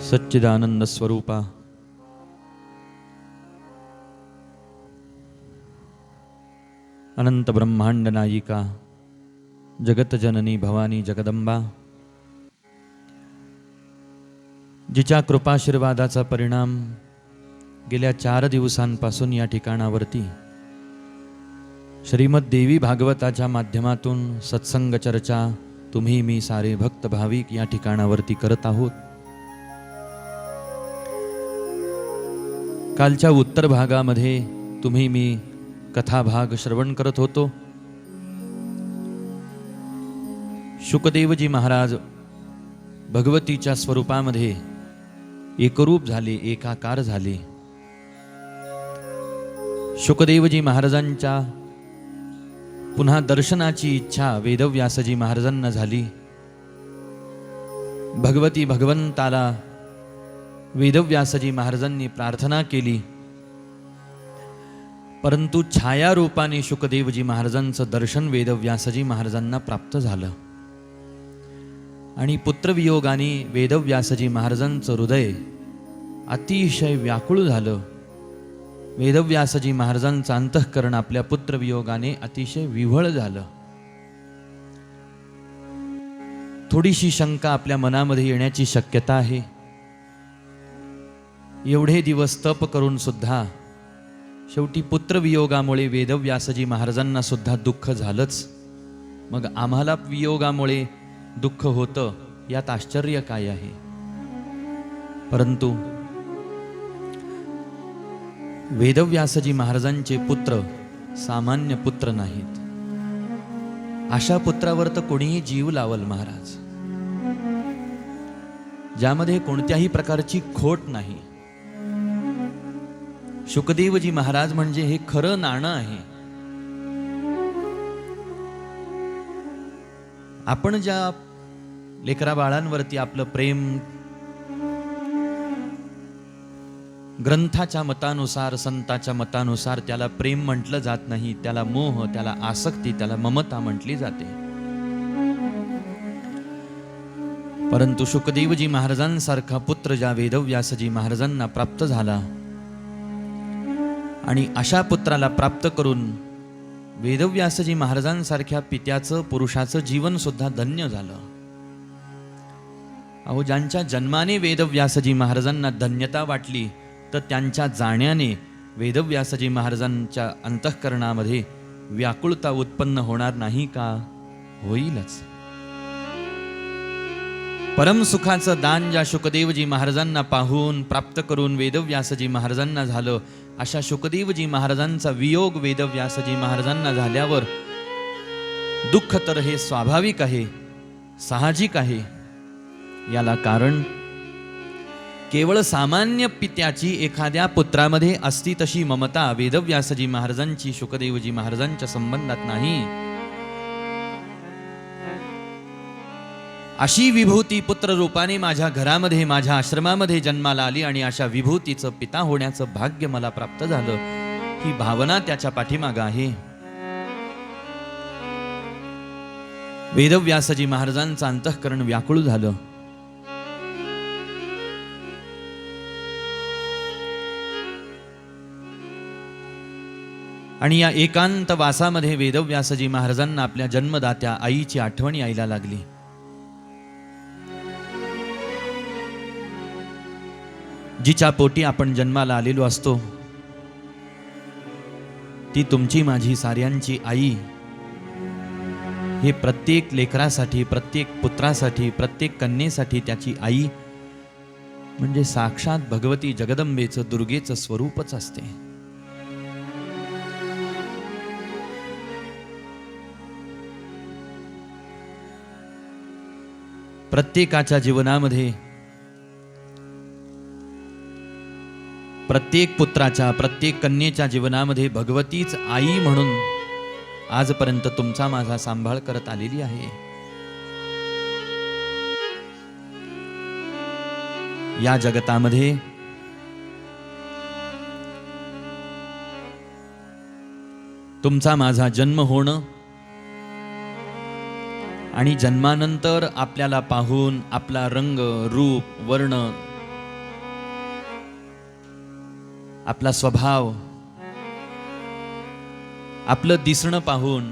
सच्चिदानंद स्वरूपा अनंत ब्रह्मांड नायिका जगत जननी भवानी जगदंबा, जिच्या कृपाशीर्वादाचा परिणाम गेल्या 4 दिवसांपासून या ठिकाणावरती श्रीमद देवी भागवताच्या माध्यमातून सत्संग चर्चा तुम्ही मी सारे भक्त भाविक या ठिकाणावरती करत आहोत. कालच्या उत्तर भागामध्ये तुम्ही मी कथाभाग श्रवण करत होतो. शुकदेवजी महाराज भगवतीच्या स्वरूपामध्ये एकरूप झाले, एकाकार झाले. शुकदेवजी महाराजांच्या पुन्हा दर्शनाची इच्छा वेदव्यासजी महाराजांना झाली. भगवती भगवंताला वेदव्यासजी महाराजांनी प्रार्थना केली, परंतु छायारूपाने शुकदेवजी महाराजांचं दर्शन वेदव्यासजी महाराजांना प्राप्त झालं आणि पुत्रवियोगाने वेदव्यासजी महाराजांचं हृदय अतिशय व्याकुळ झालं. वेदव्यासजी महाराजांचं अंतःकरण आपल्या पुत्रवियोगाने अतिशय विव्हळ झालं. थोडीशी शंका आपल्या मनामध्ये येण्याची शक्यता आहे. एवढे दिवस तप करून सुद्धा शेवटी पुत्रवियोगामुळे वेदव्यासजी महाराजांना सुद्धा दुःख झालंच, मग आम्हाला वियोगामुळे दुःख होतं यात आश्चर्य काय आहे. परंतु वेदव्यासजी महाराजांचे पुत्र सामान्य पुत्र नाहीत. अशा पुत्रावर तर कोणीही जीव लावल महाराज, ज्यामध्ये कोणत्याही प्रकारची खोट नाही. शुकदेवजी महाराज म्हणजे हे खरं नाणं आहे. आपण ज्या लेकरा बाळांवरती आपलं प्रेम ग्रंथाच्या मतानुसार, संताच्या मतानुसार त्याला प्रेम म्हटलं जात नाही, त्याला मोह, त्याला आसक्ती, त्याला ममता म्हटली जाते. परंतु शुकदेवजी महाराजांसारखा पुत्र ज्या वेदव्यासजी महाराजांना प्राप्त झाला आणि अशा पुत्राला प्राप्त करून वेदव्यासजी महाराजांसारख्या पित्याचं, पुरुषाचं जीवन सुद्धा धन्य झालं. अहो, ज्यांच्या जन्माने वेदव्यासजी महाराजांना धन्यता वाटली, तर त्यांच्या जाण्याने वेदव्यासजी महाराजांच्या अंतःकरणामध्ये व्याकुळता उत्पन्न होणार नाही का? होईलच. परमसुखाचं दान ज्या शुकदेवजी महाराजांना पाहून प्राप्त करून वेदव्यासजी महाराजांना झालं, अशा शुकदेवजी महाराजांचा वियोग वेदव्यासजी महाराजांना झाल्यावर दुःख तर हे स्वाभाविक आहे, साहजिक आहे. याला कारण केवळ सामान्य पित्याची एखाद्या पुत्रामध्ये असती तशी ममता वेदव्यासजी महाराजांची शुकदेवजी महाराजांच्या संबंधात नाही. अशी विभूती पुत्र रूपाने माझ्या घरामध्ये, माझ्या आश्रमामध्ये जन्माला आली आणि अशा विभूतीचं पिता होण्याचं भाग्य मला प्राप्त झालं, ही भावना त्याच्या पाठीमागं आहे. वेदव्यासजी महाराजांचं अंतःकरण व्याकुळ झालं. आणि या एकांत वासामध्ये वेदव्यासजी महाराजांना आपल्या जन्मदात्या आईची आठवण यायला लागली. जिच्या पोटी आपण जन्माला आलेलो असतो, ती तुमची माझी साऱ्यांची आई. हे प्रत्येक लेकरासाठी, प्रत्येक पुत्रासाठी, प्रत्येक कन्येसाठी त्याची आई म्हणजे साक्षात भगवती जगदंबेचं, दुर्गेचं स्वरूपच असते. प्रत्येकाच्या जीवनामध्ये, प्रत्येक पुत्राच्या, प्रत्येक कन्येच्या जीवनामध्ये भगवतीच आई म्हणून आजपर्यंत तुमचा माझा सांभाळ करत आलेली आहे. या जगतामध्ये तुमचा माझा जन्म होणं आणि जन्मानंतर आपल्याला पाहून आपला रंग, रूप, वर्ण आपला स्वभाव, आपलं दिसणं पाहून,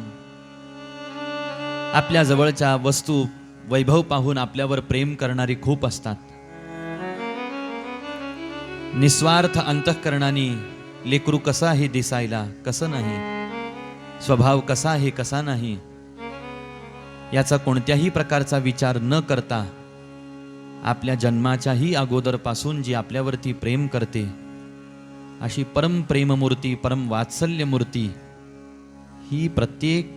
आपल्या जवळच्या वस्तू वैभव पाहून आपल्यावर प्रेम करणारी खूप असतात. निस्वार्थ अंतःकरणाने लेकरू कसा आहे दिसायला, कसं नाही, स्वभाव कसा आहे कसा नाही, याचा कोणत्याही प्रकारचा विचार न करता आपल्या जन्माच्याही अगोदरपासून जी आपल्यावरती प्रेम करते, अशी परम प्रेममूर्ती, परम वात्सल्य मूर्ती ही प्रत्येक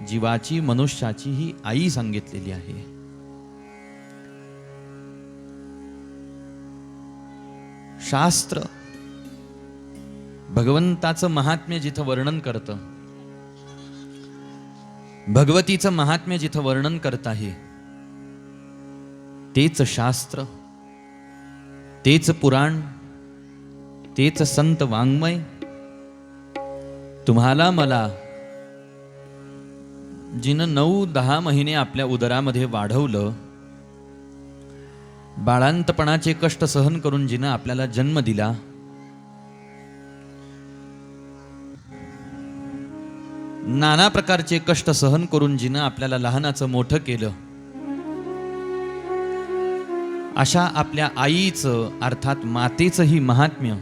जीवाची, मनुष्याची ही आई सांगितलेली आहे. शास्त्र भगवंताचं महात्म्य जिथं वर्णन करतं, भगवतीचं महात्म्य जिथं वर्णन करत आहे, तेच शास्त्र, तेच पुराण, तेच संत वाङ्मय तुम्हाला मला, जिनं 9-10 महिने आपल्या उदरामध्ये वाढवलं, बाळांतपणाचे कष्ट सहन करून जिनं आपल्याला जन्म दिला, नाना प्रकारचे कष्ट सहन करून जिनं आपल्याला लहानाचं मोठं केलं, अशा आपल्या आईचं अर्थात मातेचंही महात्म्य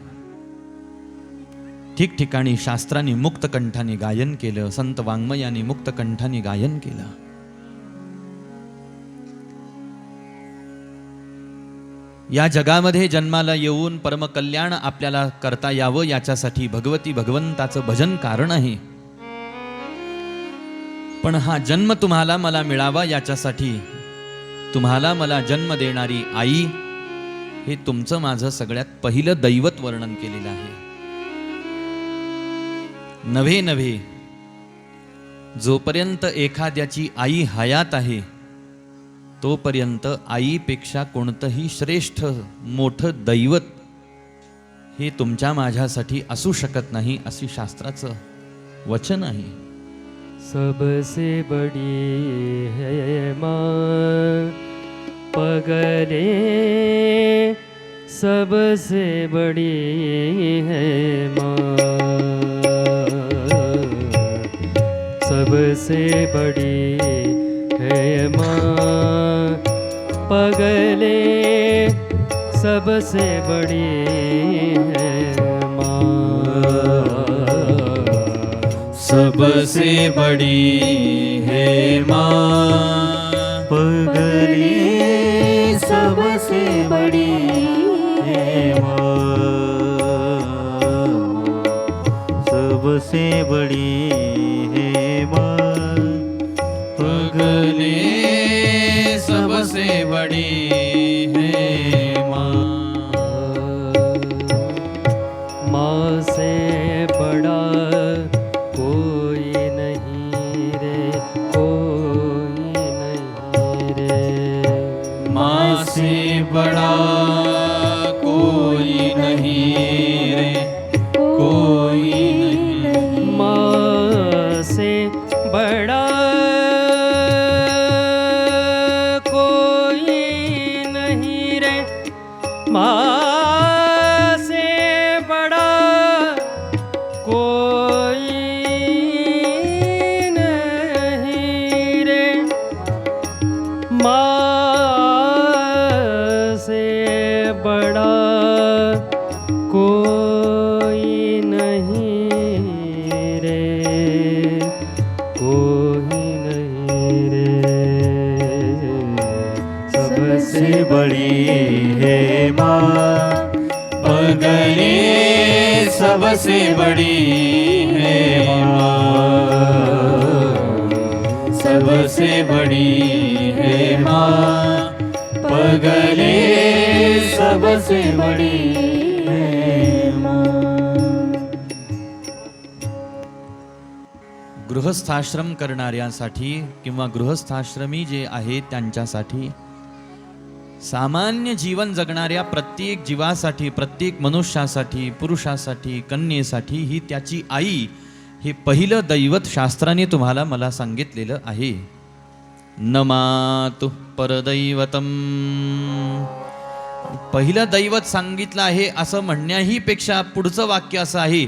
ठिकठिकाणी शास्त्रांनी मुक्त कंठाने गायन केलं, संत वाङ्मयाने मुक्त कंठाने गायन केलं. या जगामध्ये जन्माला येऊन परमकल्याण आपल्याला करता यावं याच्यासाठी भगवती भगवंताचं भजन कारण आहे. पण हा जन्म तुम्हाला मला मिळावा याच्यासाठी तुम्हाला मला जन्म देणारी आई हे तुमचं माझं सगळ्यात पहिलं दैवत वर्णन केलेलं आहे. नव्हे नव्हे जोपर्यंत एखाद्याची आई हयात आहे तोपर्यंत आईपेक्षा कोणतंही श्रेष्ठ मोठं दैवत हे तुमच्या माझ्यासाठी असू शकत नाही, अशी शास्त्राचं वचन आहे. सबसे बड़ी है माँ पगले, सबसे बड़ी है माँ, सबसे बड़ी है माँ पगले, सबसे बड़ी है माँ, सबसे बड़ी है माँ पगले, सबसे बड़ी है माँ, सबसे बड़ी है माँ पगले, सबसे बड़ी है माँ. माँ से बड़ा कोई नहीं रे, कोई नहीं रे, माँ से बड़ा कोई नहीं रे, कोई नहीं. माँ से बड़ा कोई नहीं रे, माँ से बड़ा कोई नहीं रे, माँ से बड़ा कोई नहीं रे, कोई नहीं रे, सबसे बड़ी है माँ पगले, सबसे बड़ी है माँ, सबसे बड़ी है माँ पगले, सबसे बड़ी है माँ. गृहस्थाश्रम करणाऱ्यांसाठी किंवा गृहस्थाश्रमी जे आहेत त्यांच्यासाठी, सामान्य जीवन जगणाऱ्या प्रत्येक जीवासाठी, प्रत्येक मनुष्यासाठी, पुरुषासाठी, कन्येसाठी ही त्याची आई हे पहिलं दैवत शास्त्राने तुम्हाला मला सांगितलेलं आहे. न मातु परदैवतम पहिलं दैवत सांगितलं आहे असं म्हणण्याही पेक्षा पुढचं वाक्य असं आहे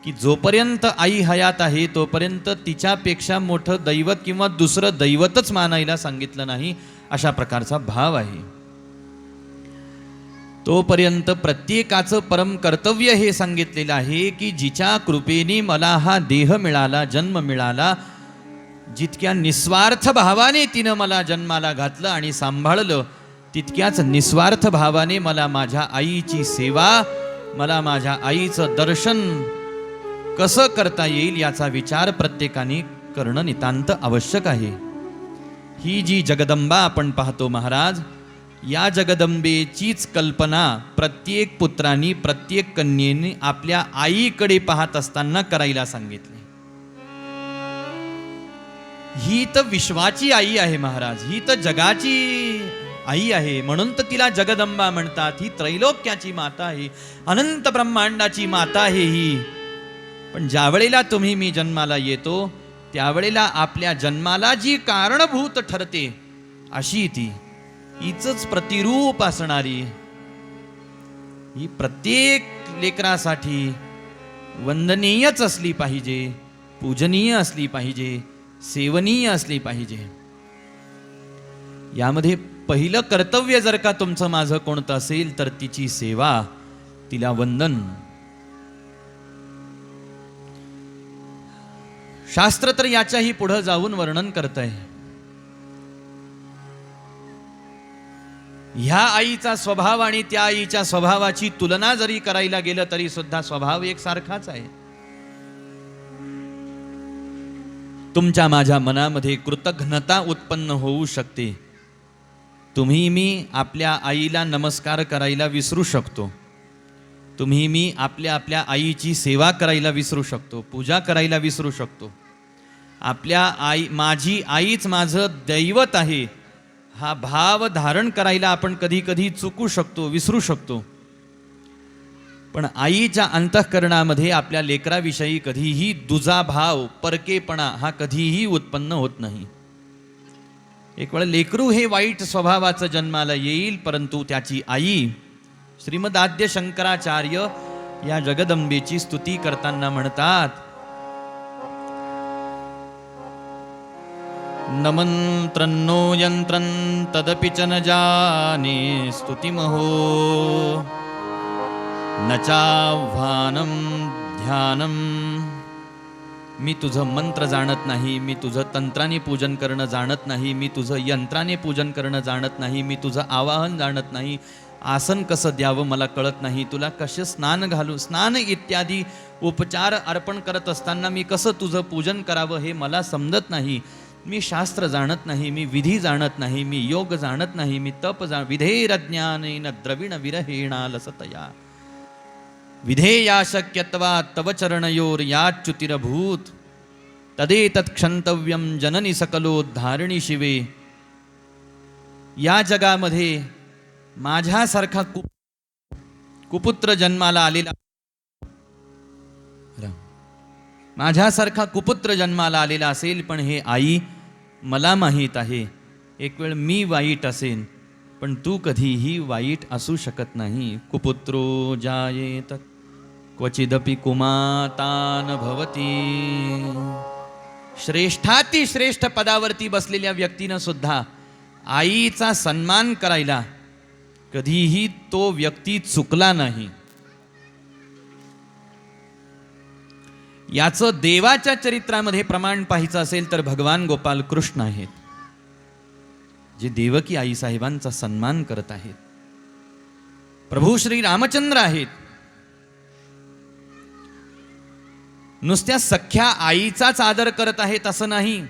की जोपर्यंत आई हयात आहे तोपर्यंत तिच्यापेक्षा मोठं दैवत किंवा दुसरं दैवतच मानायला सांगितलं नाही, अशा प्रकारचा भाव आहे. तोपर्यंत प्रत्येकाचं परम कर्तव्य हे सांगितलेलं आहे की जिच्या कृपेने मला हा देह मिळाला, जन्म मिळाला, जितक्या निस्वार्थ भावाने तिनं मला जन्माला घातलं आणि सांभाळलं, तितक्याच निस्वार्थ भावाने मला माझ्या आईची सेवा, मला माझ्या आईचं दर्शन कसं करता येईल याचा विचार प्रत्येकाने करणं नितांत आवश्यक आहे. ही जी जगदंबा आपण पाहतो महाराज, या जगदंबेचीच कल्पना प्रत्येक पुत्रांनी, प्रत्येक कन्येने आपल्या आईकडे पाहत असताना करायला सांगितले. ही तर विश्वाची आई आहे महाराज, ही तर जगाची आई आहे, म्हणून तर तिला जगदंबा म्हणतात. ही त्रैलोक्याची माता आहे, अनंत ब्रह्मांडाची माता आहे ही. पण ज्या वेळेला तुम्ही मी जन्माला येतो त्यावेळेला आपल्या जन्माला जी कारणभूत ठरते अशी ती, हीच प्रतिरूप असणारी, ही प्रत्येक लेकरासाठी वंदनीयच असली पाहिजे, पूजनीय असली पाहिजे, सेवनीय असली पाहिजे. यामध्ये पहिलं कर्तव्य जर का तुमचं माझं कोणतं असेल तर तिची सेवा, तिला वंदन. शास्त्र तर याच्याही पुढे जाऊन वर्णन करतंय. ह्या आईचा स्वभाव आणि त्या आईच्या स्वभावाची तुलना जरी करायला गेलं तरी सुद्धा स्वभाव एकसारखाच आहे. तुमच्या माझ्या मनामध्ये कृतज्ञता उत्पन्न होऊ शकते. तुम्ही मी आपल्या आईला नमस्कार करायला विसरू शकतो, तुम्ही मी आपल्या आपल्या आईची सेवा करायला विसरू शकतो, पूजा करायला विसरू शकतो. आपल्या आई, माझी आईच माझं दैवत आहे, हा भाव धारण करायला आपण कधी कधी चुकू शकतो, विसरू शकतो. पण आईच्या अंतःकरणामध्ये आपल्या लेकराविषयी कधीही दुजा भाव, परकेपणा हा कधीही उत्पन्न होत नाही. एक वेळ लेकरू हे वाईट स्वभावाचं जन्माला येईल, परंतु त्याची आई श्रीमद आद्य शंकराचार्य या जगदंबेची स्तुती करताना म्हणतात, न मंत्रन्नो यंत्रं तदपि च न जाने स्तुतिमहो, न चाह्वानं ध्यानं. मी तुझं मंत्र जाणत नाही, मी तुझं तंत्राने पूजन करणं जाणत नाही, मी तुझं यंत्राने पूजन करणं जाणत नाही, मी तुझं आवाहन जाणत नाही, आसन कसं द्यावं मला कळत नाही, तुला कसे स्नान घालू, स्नान इत्यादी उपचार अर्पण करत असताना मी कसं तुझं पूजन करावं हे मला समजत नाही. मी शास्त्र जाणत नाही, मी विधी जाणत नाही, मी योग जाणत नाही, मी तप विधेरज्ञानेन द्रविण विरहेणा लसतया विधेया शक्यत्वा तव चरणयोर याच्युतिरभूत तदेतत् क्षंतव्यम जननी सकलोद्धारिणी शिवे. या जगामध्ये माझ्यासारखा कुपुत्र जन्माला आलेला, माझ्यासारखा कुपुत्र जन्माला आलेला असेल, पण हे आई मला माहीत आहे, एक वेळ मी वाईट असेन पण तू कधीही वाईट असू शकत नाही. कुपुत्रो जायेत क्वचिदपि कुमातान भवती. श्रेष्ठाती श्रेष्ठ पदावरती बसलेल्या व्यक्तीनं सुद्धा आईचा सन्मान करायला कधीही तो व्यक्ती चुकला नाही. याचं देवाच्या चरित्रामध्ये प्रमाण पाहायचं असेल तर भगवान गोपाल कृष्ण आहेत, जे देवकी आई साहेबांचा सन्मान करत आहेत. प्रभू श्री रामचंद्र आहेत, नुसत्या सख्या आईचाच आदर करत आहेत असं नाही.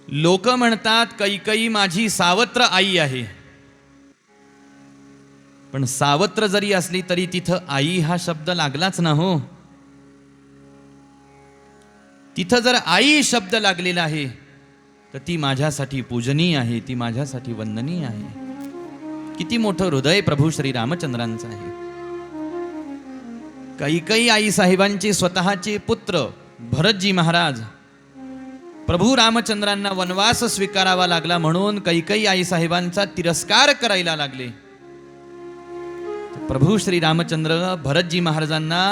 लोक म्हणतात कैकई माझी सावत्र आई आहे, पण सावत्र जरी असली तरी तिथं आई हा शब्द लागलाच ना हो. तिथं जर आई शब्द लागलेला आहे तर ती माझ्यासाठी पूजनीय आहे, ती माझ्यासाठी वंदनीय आहे. किती मोठं हृदय प्रभू श्री रामचंद्रांचं आहे. कैकई आई साहेबांचे स्वतःचे पुत्र भरतजी महाराज प्रभू रामचंद्रांना वनवास स्वीकारावा लागला म्हणून कैकेयी आई साहेबांचा तिरस्कार करायला लागले. प्रभू श्री रामचंद्र भरतजी महाराजांना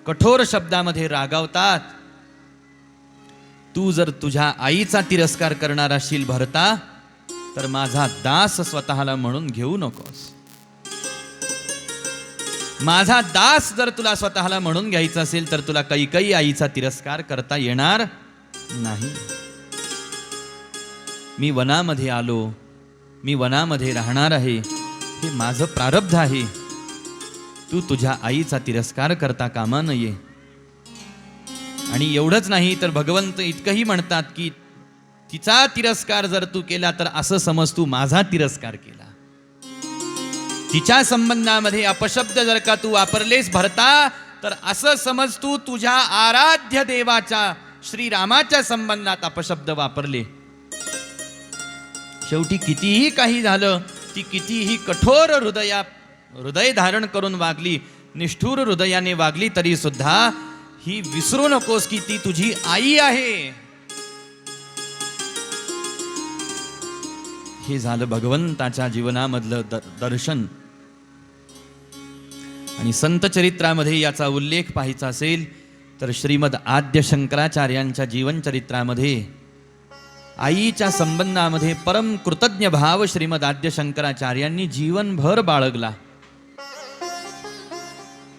कठोर शब्दामध्ये रागावतात. तू जर तुझ्या आईचा तिरस्कार करणार असशील भरता, तर माझा दास स्वतःला म्हणून घेऊ नकोस. माझा दास जर तुला स्वतःला म्हणून घ्यायचा असेल तर तुला कैकेयी आईचा तिरस्कार करता येणार नाही. मी वनामध्ये आलो, मी वनामध्ये राहणार आहे, हे माझं प्रारब्ध आहे. तू तुझ्या आईचा तिरस्कार करता कामा नये. आणि एवढंच नाही तर भगवंत इतकंही म्हणतात की तिचा तिरस्कार जर तू केला तर असं समज तू माझा तिरस्कार केला. तिच्या संबंधामध्ये अपशब्द जर का तू वापरलेस भरता, तर असं समज तू तुझ्या आराध्य देवाच्या श्रीरामाच्या संबंधात अपशब्द वापरले. शेवटी कितीही काही झालं, ती कितीही कठोर हृदय धारण करून वागली, निष्ठुर हृदयाने वागली, तरी सुद्धा ही विसरू नकोस की ती तुझी आई आहे. हे झालं भगवंताच्या जीवनामधलं दर्शन. आणि संत चरित्रामध्ये याचा उल्लेख पाहायचा असेल तर श्रीमद आद्य शंकराचार्यांच्या जीवन चरित्रामध्ये आईच्या संबंधामध्ये परम कृतज्ञ भाव श्रीमद आद्य शंकराचार्यांनी जीवनभर बाळगला.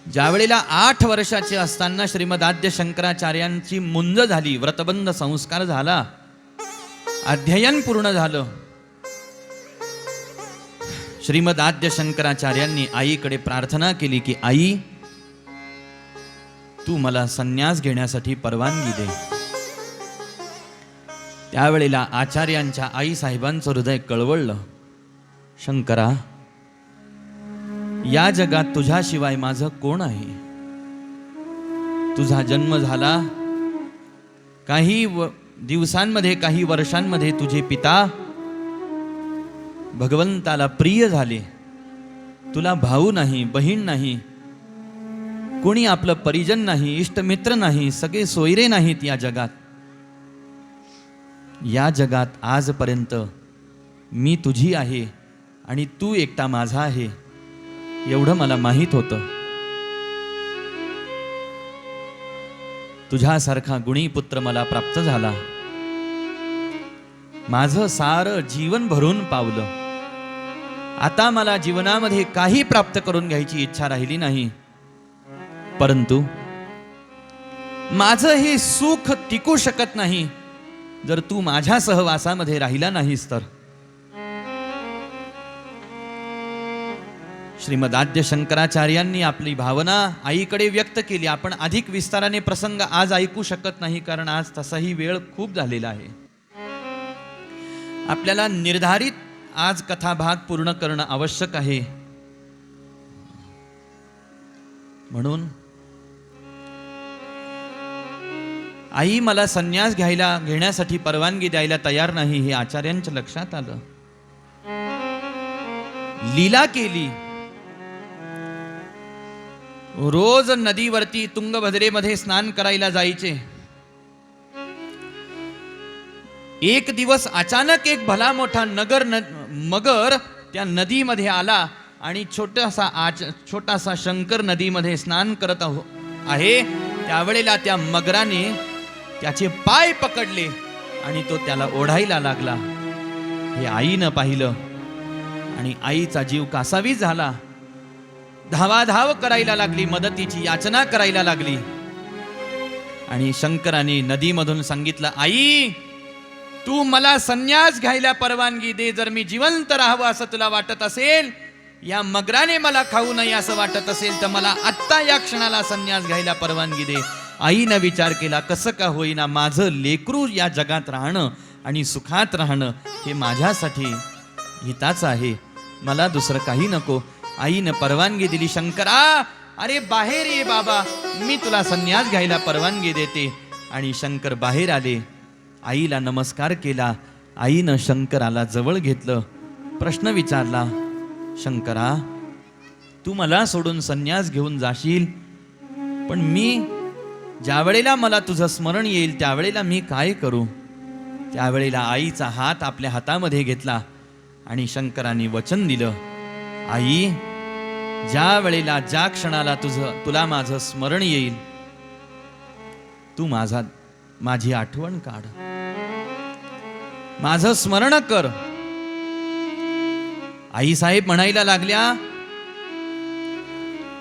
ज्या वेळेला 8 वर्षाचे असताना श्रीमद आद्य शंकराचार्यांची मुंज झाली, व्रतबंध संस्कार झाला, अध्ययन पूर्ण झालं. श्रीमद आद्य शंकराचार्यांनी आईकडे प्रार्थना केली की आई, तू मला संन्यास घेण्यासाठी परवानगी दे. त्यावेळेला आचार्यांच्या आई साहेबांचं हृदय कळवळलं. शंकरा, या जगात तुझ्याशिवाय माझं कोण आहे? तुझा जन्म झाला, काही दिवसांमध्ये काही वर्षांमध्ये तुझे पिता भगवंताला प्रिय झाले. तुला भाऊ नाही, बहीण नाही, कोणी आपलं परिजन नाही, इष्टमित्र नाही, सगळे सोयरे नाहीत या जगात. या जगात आजपर्यंत मी तुझी आहे आणि तू एकटा माझा आहे, एवढं मला माहीत होतं. तुझ्यासारखा गुणी पुत्र मला प्राप्त झाला. माझं सारं जीवन भरून पावलं. आता मला जीवनामध्ये काही प्राप्त करून घ्यायची इच्छा राहिली नाही. परंतु माझं हे सुख टिकू शकत नाही जर तू माझ्या सहवासामध्ये राहिला नाहीस तर. श्रीमद आद्य शंकराचार्यांनी आपली भावना आईकडे व्यक्त केली. आपण अधिक विस्ताराने प्रसंग आज ऐकू शकत नाही, कारण आज तसाही वेळ खूप झालेला आहे. आपल्याला निर्धारित आज कथाभाग पूर्ण करणं आवश्यक आहे. म्हणून आई मला संन्यास घेण्यासाठी परवानगी द्यायला तयार नाही हे आचार्यांच्या लक्षात आलं. लीला केली. रोज नदीवरती तुंगभद्रेमध्ये स्नान करायला जायचे. एक दिवस अचानक एक भला मोठा मगर त्या नदीमध्ये आला आणि छोटासा शंकर नदीमध्ये स्नान करत आहे. त्यावेळेला त्या मगराने त्याचे पाय पकडले आणि तो त्याला ओढायला लागला. हे आईनं पाहिलं आणि आईचा जीव कासावीस झाला. धावाधाव करायला लागली, मदतीची याचना करायला लागली. आणि शंकराने नदीमधून सांगितलं, आई, तू मला संन्यास घ्यायला परवानगी दे. जर मी जिवंत राहावं असं तुला वाटत असेल, या मगराने मला खाऊ नये असं वाटत असेल, तर मला आत्ता या क्षणाला संन्यास घ्यायला परवानगी दे. आईनं विचार केला, कसं का होईना, माझं लेकरू या जगात राहणं आणि सुखात राहणं हे माझ्यासाठी हिताचं आहे, मला दुसरं काही नको. आईनं परवानगी दिली. शंकरा, अरे बाहेर ये बाबा, मी तुला संन्यास घ्यायला परवानगी देते. आणि शंकर बाहेर आले. आईला नमस्कार केला. आईनं शंकराला जवळ घेतलं. प्रश्न विचारला, शंकरा, तू मला सोडून संन्यास घेऊन जाशील, पण मी ज्या वेळेला मला तुझं स्मरण येईल त्यावेळेला मी काय करू. त्यावेळेला आईचा हात आपल्या हातामध्ये घेतला आणि शंकरांनी वचन दिलं, आई, ज्या वेळेला ज्या क्षणाला तुला माझं स्मरण येईल तू माझी आठवण काढ, माझं स्मरण कर. आई साहेब म्हणायला लागल्या,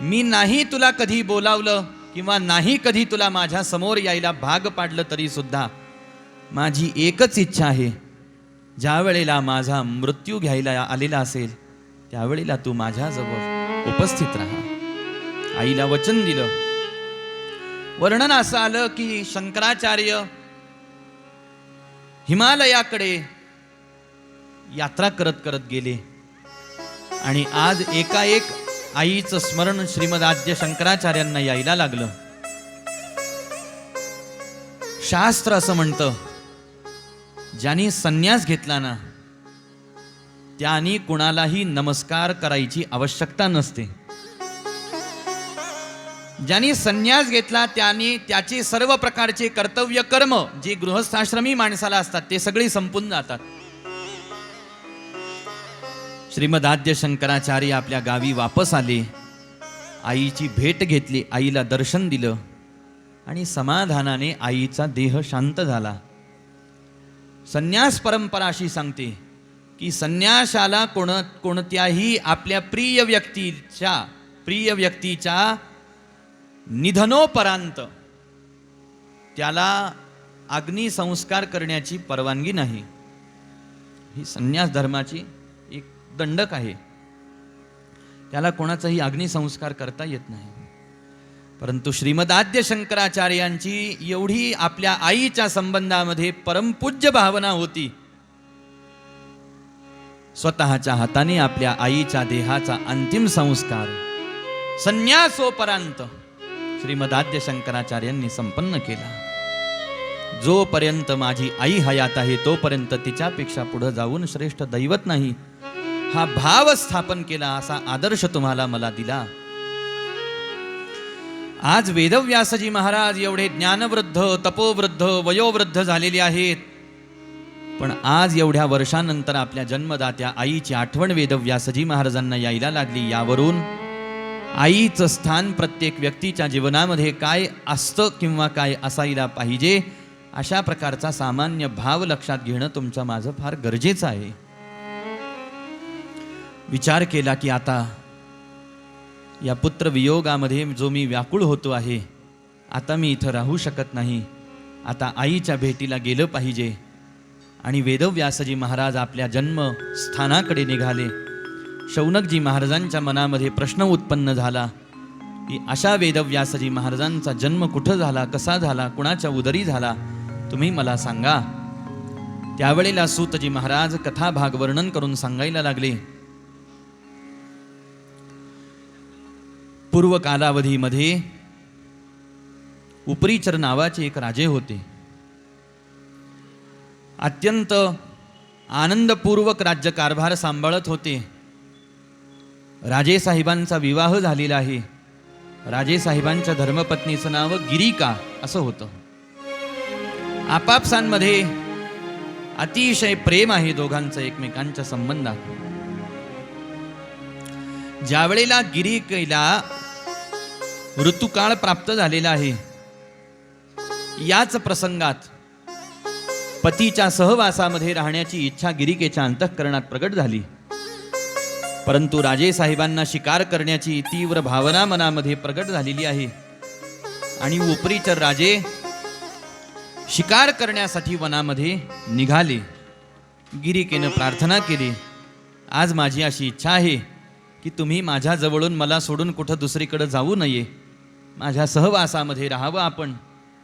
मी नाही तुला कधी बोलावलं किंवा नाही कधी तुला माझ्या समोर यायला भाग पाडलं तरी सुद्धा माझी एकच इच्छा आहे, ज्या वेळेला माझा मृत्यू घ्यायला आलेला असेल त्यावेळेला तू माझ्याजवळ उपस्थित राहा. आईला वचन दिलं. वर्णन असं आलं की शंकराचार्य हिमालयाकडे यात्रा करत करत गेले आणि आज एकाएक आईचं स्मरण श्रीमदाद्य शंकराचार्यांना यायला लागलं. शास्त्र असं म्हणतं, ज्यांनी संन्यास घेतला ना त्यांनी कुणालाही नमस्कार करायची आवश्यकता नसते. ज्यांनी संन्यास घेतला त्यांनी त्याचे सर्व प्रकारचे कर्तव्य कर्म जे गृहस्थाश्रमी माणसाला असतात ते सगळे संपून जातात. श्रीमदाद्य शंकराचार्य आपल्या गावी वापस आले, आईची भेट घेतली, आईला दर्शन दिलं आणि समाधानाने आईचा देह शांत झाला. संन्यास परंपरा अशी सांगते की संन्यासाला कोणत्याही आपल्या प्रिय व्यक्तीच्या निधनोपरांत त्याला अग्निसंस्कार करण्याची परवानगी नाही. ही संन्यास धर्माची एक दंडक आहे. त्याला कोणाचाही अग्निसंस्कार करता येत नाही. परंतु श्रीमदाद्य शंकराचार्यांची एवढी आपल्या आईच्या संबंधामध्ये परमपूज्य भावना होती, स्वतःच्या हाताने आपल्या आईच्या देहाचा अंतिम संस्कार संन्यासोपरांत श्रीमदाद्य शंकराचार्यांनी संपन्न केला. जोपर्यंत माझी आई हयात आहे तोपर्यंत तिच्यापेक्षा पुढे जाऊन श्रेष्ठ दैवत नाही, हा भाव स्थापन केला, असा आदर्श तुम्हाला मला दिला. आज वेदव्यासजी महाराज एवढे ज्ञानवृद्ध, तपोवृद्ध, वयोवृद्ध झालेले आहेत, पण आज एवढ्या वर्षानंतर आपल्या जन्मदात्या आईची आठवण वेदव्यासजी महाराजांना यायला लागली. यावरून आईचं स्थान प्रत्येक व्यक्तीच्या जीवनामध्ये काय असतं किंवा काय असायला पाहिजे अशा प्रकारचा सामान्य भाव लक्षात घेणं तुमचं माझं फार गरजेचं आहे. विचार केला की आता या पुत्र वियोगामध्ये जो मी व्याकुळ होतो आहे, आता मी इथं राहू शकत नाही, आता आईच्या भेटीला गेलं पाहिजे. आणि वेदव्यासजी महाराज आपल्या जन्मस्थानाकडे निघाले. शौनकजी महाराजांच्या मनामध्ये प्रश्न उत्पन्न झाला की अशा वेदव्यासजी महाराजांचा जन्म कुठं झाला, कसा झाला, कुणाच्या उदरी झाला, तुम्ही मला सांगा. त्यावेळेला सूतजी महाराज कथा भाग वर्णन करून सांगायला लागले. पूर्व कालावधीमध्ये उपरीचर नावाचे एक राजे होते. अत्यंत आनंदपूर्वक राज्यकारभार सांभाळत होते. राजे साहेबांचा विवाह झालेला आहे. राजे साहेबांच्या धर्मपत्नीचं नाव गिरिका असं होतं. आपापसांमध्ये अतिशय प्रेम आहे दोघांचं एकमेकांच्या संबंधात. ज्यावेळेला गिरिकेला ऋतुकाळ प्राप्त झालेला आहे, याच प्रसंगात पतीच्या सहवासामध्ये राहण्याची इच्छा गिरिकेच्या अंतःकरणात प्रगट झाली. परंतु राजे साहेबांना शिकार करण्याची तीव्र भावना मनामध्ये प्रगट झालेली आहे आणि उपरीचर राजे शिकार करण्यासाठी वनामध्ये निघाले. गिरिकेनं प्रार्थना केली, आज माझी अशी इच्छा आहे की तुम्ही माझ्या जवळून मला सोडून कुठं दुसरीकडे जाऊ नये, माझ्या सहवासामध्ये राहावं आपण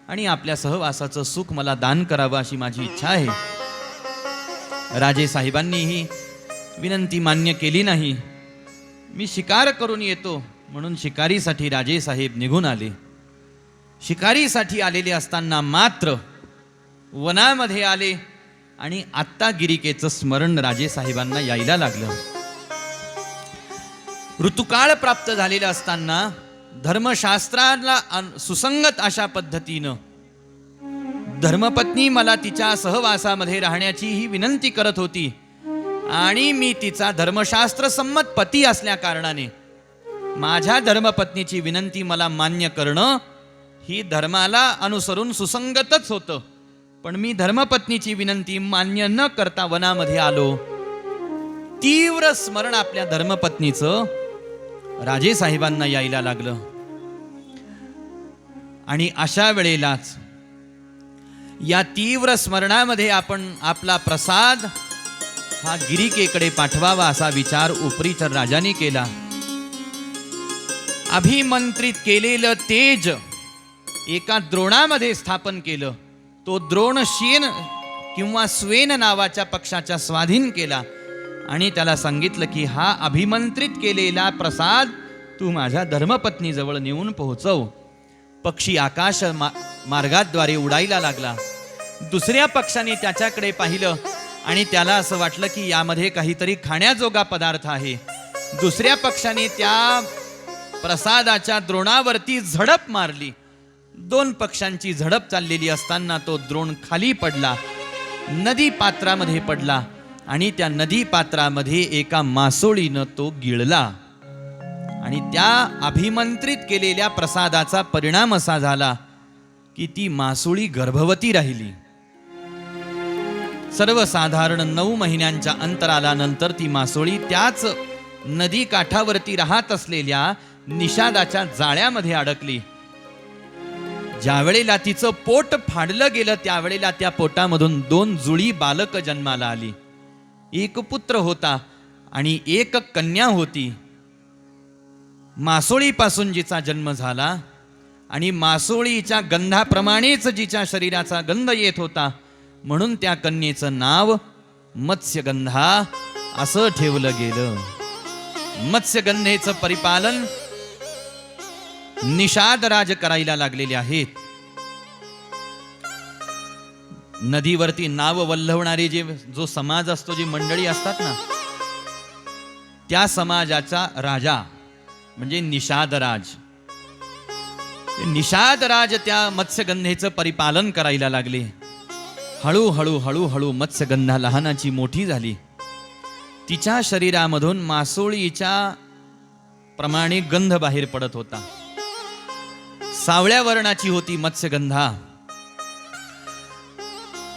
आणि आपल्या सहवासाचं सुख मला दान करावं अशी माझी इच्छा आहे. राजे साहेबांनी ही विनंती मान्य केली नाही. मी शिकार करून येतो म्हणून शिकारीसाठी राजे साहेब निघून आले. शिकारीसाठी आलेले असताना मात्र वनामध्ये आले आणि आत्ता गिरिकेचं स्मरण राजे साहेबांना यायला लागलं. ऋतुकाळ प्राप्त झालेला असताना धर्मशास्त्राला सुसंगत अशा पद्धतीनं धर्मपत्नी मला तिच्या सहवासामध्ये राहण्याची ही विनंती करत होती आणि मी तिचा धर्मशास्त्र संमत पती असल्या कारणाने माझ्या धर्मपत्नीची विनंती मला मान्य करणं ही धर्माला अनुसरून सुसंगतच होतं. पण मी धर्मपत्नीची विनंती मान्य न करता वनामध्ये आलो. तीव्र स्मरण आपल्या धर्मपत्नीचं राजेसाहेबांना यायला लागलं आणि अशा वेळेलाच या तीव्र स्मरणामध्ये आपण आपला प्रसाद हा गिरिकेकडे पाठवावा असा विचार उपरीचर राजाने केला. अभिमंत्रित केलेलं तेज एका द्रोणामध्ये स्थापन केलं. तो द्रोण शेन किंवा स्वेन नावाच्या पक्षाच्या स्वाधीन केला आणि त्याला सांगितलं की हा अभिमंत्रित केलेला प्रसाद तू माझ्या धर्मपत्नीजवळ नेऊन पोहोचव. पक्षी आकाश मार्गाद्वारे उडायला लागला. दुसऱ्या पक्षाने त्याच्याकडे पाहिलं आणि त्याला असं वाटलं की यामध्ये काहीतरी खाण्याजोगा पदार्थ आहे. दुसऱ्या पक्षाने त्या प्रसादाच्या द्रोणावरती झडप मारली. दोन पक्षांची झडप चाललेली असताना तो द्रोण खाली पडला, नदी पात्रामध्ये पडला आणि त्या नदी पात्रामध्ये एका मासोळीनं तो गिळला आणि त्या अभिमंत्रित केलेल्या प्रसादाचा परिणाम असा झाला की ती मासोळी गर्भवती राहिली. सर्वसाधारण 9 महिन्यांच्या अंतरालानंतर ती मासोळी त्याच नदी काठावरती राहत असलेल्या निषादाच्या जाळ्यामध्ये अडकली. ज्या वेळेला तिचं पोट फाडलं गेलं त्यावेळेला त्या पोटामधून 2 जुळी बालक जन्माला आली. एक पुत्र होता आणि एक कन्या होती. मासोळीपासून जिचा जन्म झाला आणि मासोळीच्या गंधाप्रमाणेच जिच्या शरीराचा गंध येत होता म्हणून त्या कन्येचं नाव मत्स्यगंधा असं ठेवलं गेलं. मत्स्यगंधेचं परिपालन निषादराज करायला लागलेले आहेत. नदीवरती नाव वल्हवणारे जो समाज असतो, जी मंडळी असतात ना, त्या समाजाचा राजा म्हणजे निषादराज. निषादराज त्या मत्स्यगंधेचं परिपालन करायला लागले. हळूहळू हळूहळू मत्स्यगंधा लहानाची मोठी झाली. तिच्या शरीरामधून मासोळीच्या प्रमाणे गंध बाहेर पडत होता. सावळ्या वर्णाची होती मत्स्यगंधा.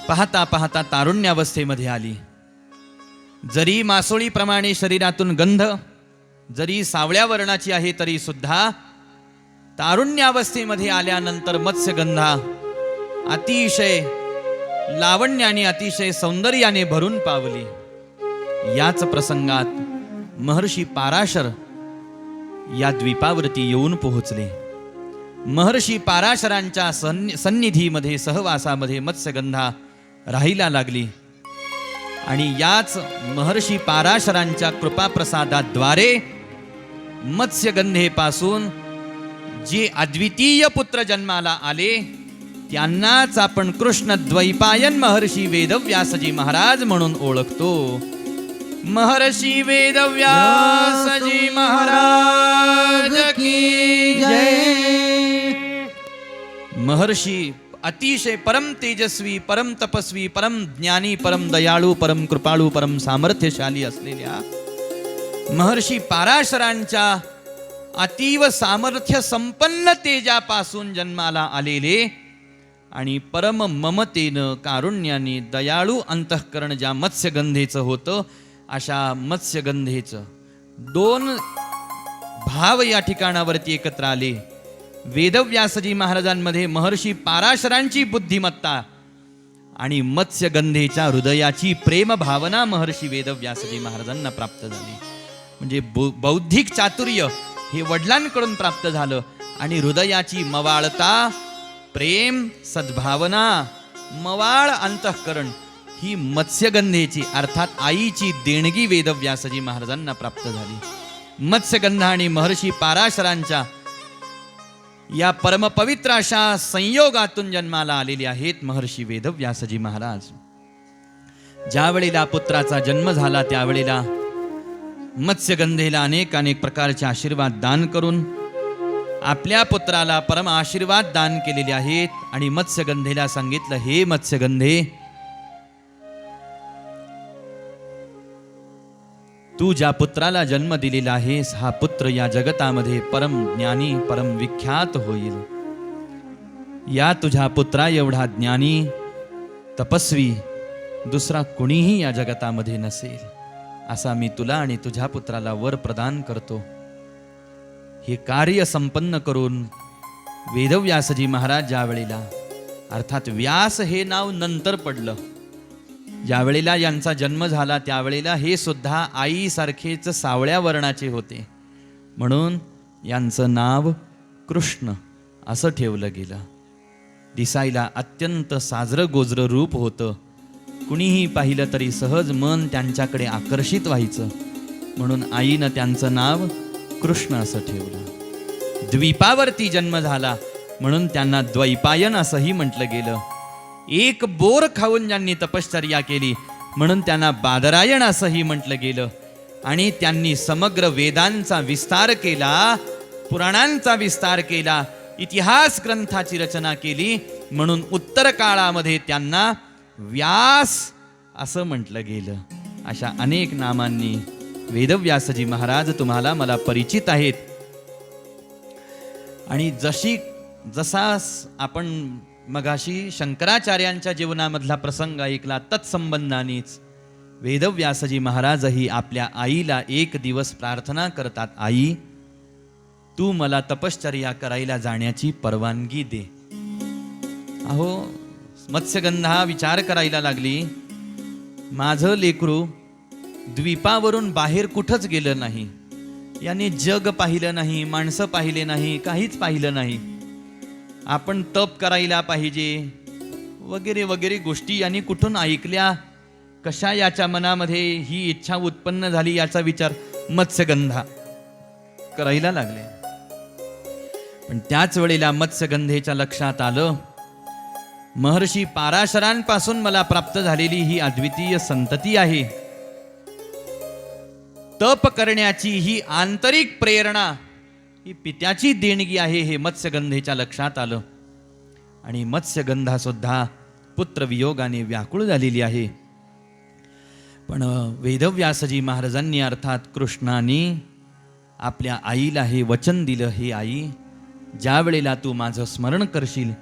पाहता पाहता तारुण्यावस्थेमध्ये आली. जरी मासोळीप्रमाणे शरीरातून गंध जरी सावळ्या वर्णाची आहे तरी सुद्धा तारुण्यावस्थेमध्ये आल्यानंतर मत्स्यगंधा अतिशय लावण्याने अतिशय सौंदर्याने भरून पावली. याच प्रसंगात महर्षी पाराशर या द्वीपावरती येऊन पोहोचले. महर्षी पाराशरांच्या सन्निधीमध्ये सहवासामध्ये मत्स्यगंधा राहायला लागली आणि याच महर्षी पाराशरांच्या कृपाप्रसादाद्वारे मत्स्यगंधेपासून जे अद्वितीय पुत्र जन्माला आले त्यांनाच आपण कृष्ण द्वैपायन महर्षी वेदव्यासजी महाराज म्हणून ओळखतो. महर्षी वेदव्यासजी महाराज की जय. महर्षी अतिशय परम तेजस्वी, परम तपस्वी, परम ज्ञानी, परम दयाळू, परम कृपाळू, परम सामर्थ्यशाली असलेल्या महर्षी पाराशरांच्या अतीव सामर्थ्य संपन्न तेजापासून जन्माला आलेले आणि परम ममतेनं कारुण्याने दयाळू अंतःकरण ज्या मत्स्यगंधेचं होतं, अशा मत्स्यगंधेचं 2 भाव या ठिकाणावरती एकत्र आले. वेदव्यासजी महाराजांमध्ये महर्षी पाराशरांची बुद्धिमत्ता आणि मत्स्यगंधेच्या हृदयाची प्रेम भावना महर्षी वेदव्यासजी महाराजांना प्राप्त झाली. म्हणजे बौद्धिक चातुर्य हे वडिलांकडून प्राप्त झालं आणि हृदयाची मवाळता, प्रेम, सद्भावना, मवाळ अंतःकरण ही मत्स्यगंधेची अर्थात आईची देणगी वेदव्यासजी महाराजांना प्राप्त झाली. मत्स्यगंधा आणि महर्षी पाराशरांच्या या परमपवित्र अशा संयोगातून जन्माला आलेले आहेत महर्षी वेदव्यासजी महाराज. ज्या वेळेला पुत्राचा जन्म झाला त्यावेळेला मत्स्यगंधेला अनेक प्रकारचे आशीर्वाद दान करून आपल्या पुत्राला परम आशीर्वाद दान केलेले आहेत. आणि मत्स्यगंधेला सांगितलं, हे मत्स्यगंधे, तू ज्या पुत्राला जन्म दिलेला आहेस, हा पुत्र या जगतामध्ये परम ज्ञानी परम विख्यात होईल. या तुझ्या पुत्रा एवढा ज्ञानी तपस्वी दुसरा कुणीही या जगतामध्ये नसेल, असा मी तुला आणि तुझ्या पुत्राला वर प्रदान करतो. हे कार्य संपन्न करून वेदव्यासजी महाराज ज्या वेळेला, अर्थात व्यास हे नाव नंतर पडलं, ज्या वेळेला यांचा जन्म झाला त्यावेळेला हे सुद्धा आईसारखेच सावळ्या वर्णाचे होते, म्हणून यांचं नाव कृष्ण असं ठेवलं गेलं. दिसायला अत्यंत साजरं गोजरं रूप होतं. कुणीही पाहिलं तरी सहज मन त्यांच्याकडे आकर्षित व्हायचं, म्हणून आईनं त्यांचं नाव कृष्ण असं ठेवलं. द्वीपावरती जन्म झाला म्हणून त्यांना द्वैपायन असंही म्हटलं गेलं. एक बोर खाऊन ज्यांनी तपश्चर्या केली म्हणून त्यांना बादरायण असंही म्हटलं गेलं. आणि त्यांनी समग्र वेदांचा विस्तार केला, पुराणांचा विस्तार केला, इतिहास ग्रंथाची रचना केली, म्हणून उत्तर काळामध्ये त्यांना व्यास असं म्हटलं गेलं. अशा अनेक नामांनी वेदव्यासजी महाराज तुम्हाला मला परिचित आहेत. आणि जसा आपण मगाशी शंकराचार्यांच्या जीवनामधला प्रसंग ऐकला, तत्संबंधानेच वेदव्यासजी महाराजही आपल्या आईला एक दिवस प्रार्थना करतात, आई, तू मला तपश्चर्या करायला जाण्याची परवानगी दे. अहो, मत्स्यगंधा विचार करायला लागली, माझं लेकरू द्वीपावरून बाहेर कुठंच गेलं नाही, याने जग पाहिलं नाही, माणसं पाहिले नाही, काहीच पाहिलं नाही. आपण तप करायला पाहिजे वगैरे वगैरे गोष्टी यांनी कुठून ऐकल्या, कशा याच्या मनामध्ये ही इच्छा उत्पन्न झाली, याचा विचार मत्स्यगंधा करायला लागले. पण त्याच वेळेला मत्स्यगंधेच्या लक्षात आलं, महर्षी पाराशरांपासून मला प्राप्त झालेली ही अद्वितीय संतती आहे. तप करण्याची ही आंतरिक प्रेरणा ही पित्याची देणगी आहे, हे मत्स्यगंधेच्या लक्षात आलं. आणि मत्स्यगंधा सुद्धा पुत्रवियोगाने व्याकुळ झालेली आहे. पण वेदव्यासजी महाराजांनी अर्थात कृष्णाने आपल्या आईला हे वचन दिलं, हे आई, ज्या वेळेला तू माझं स्मरण करशील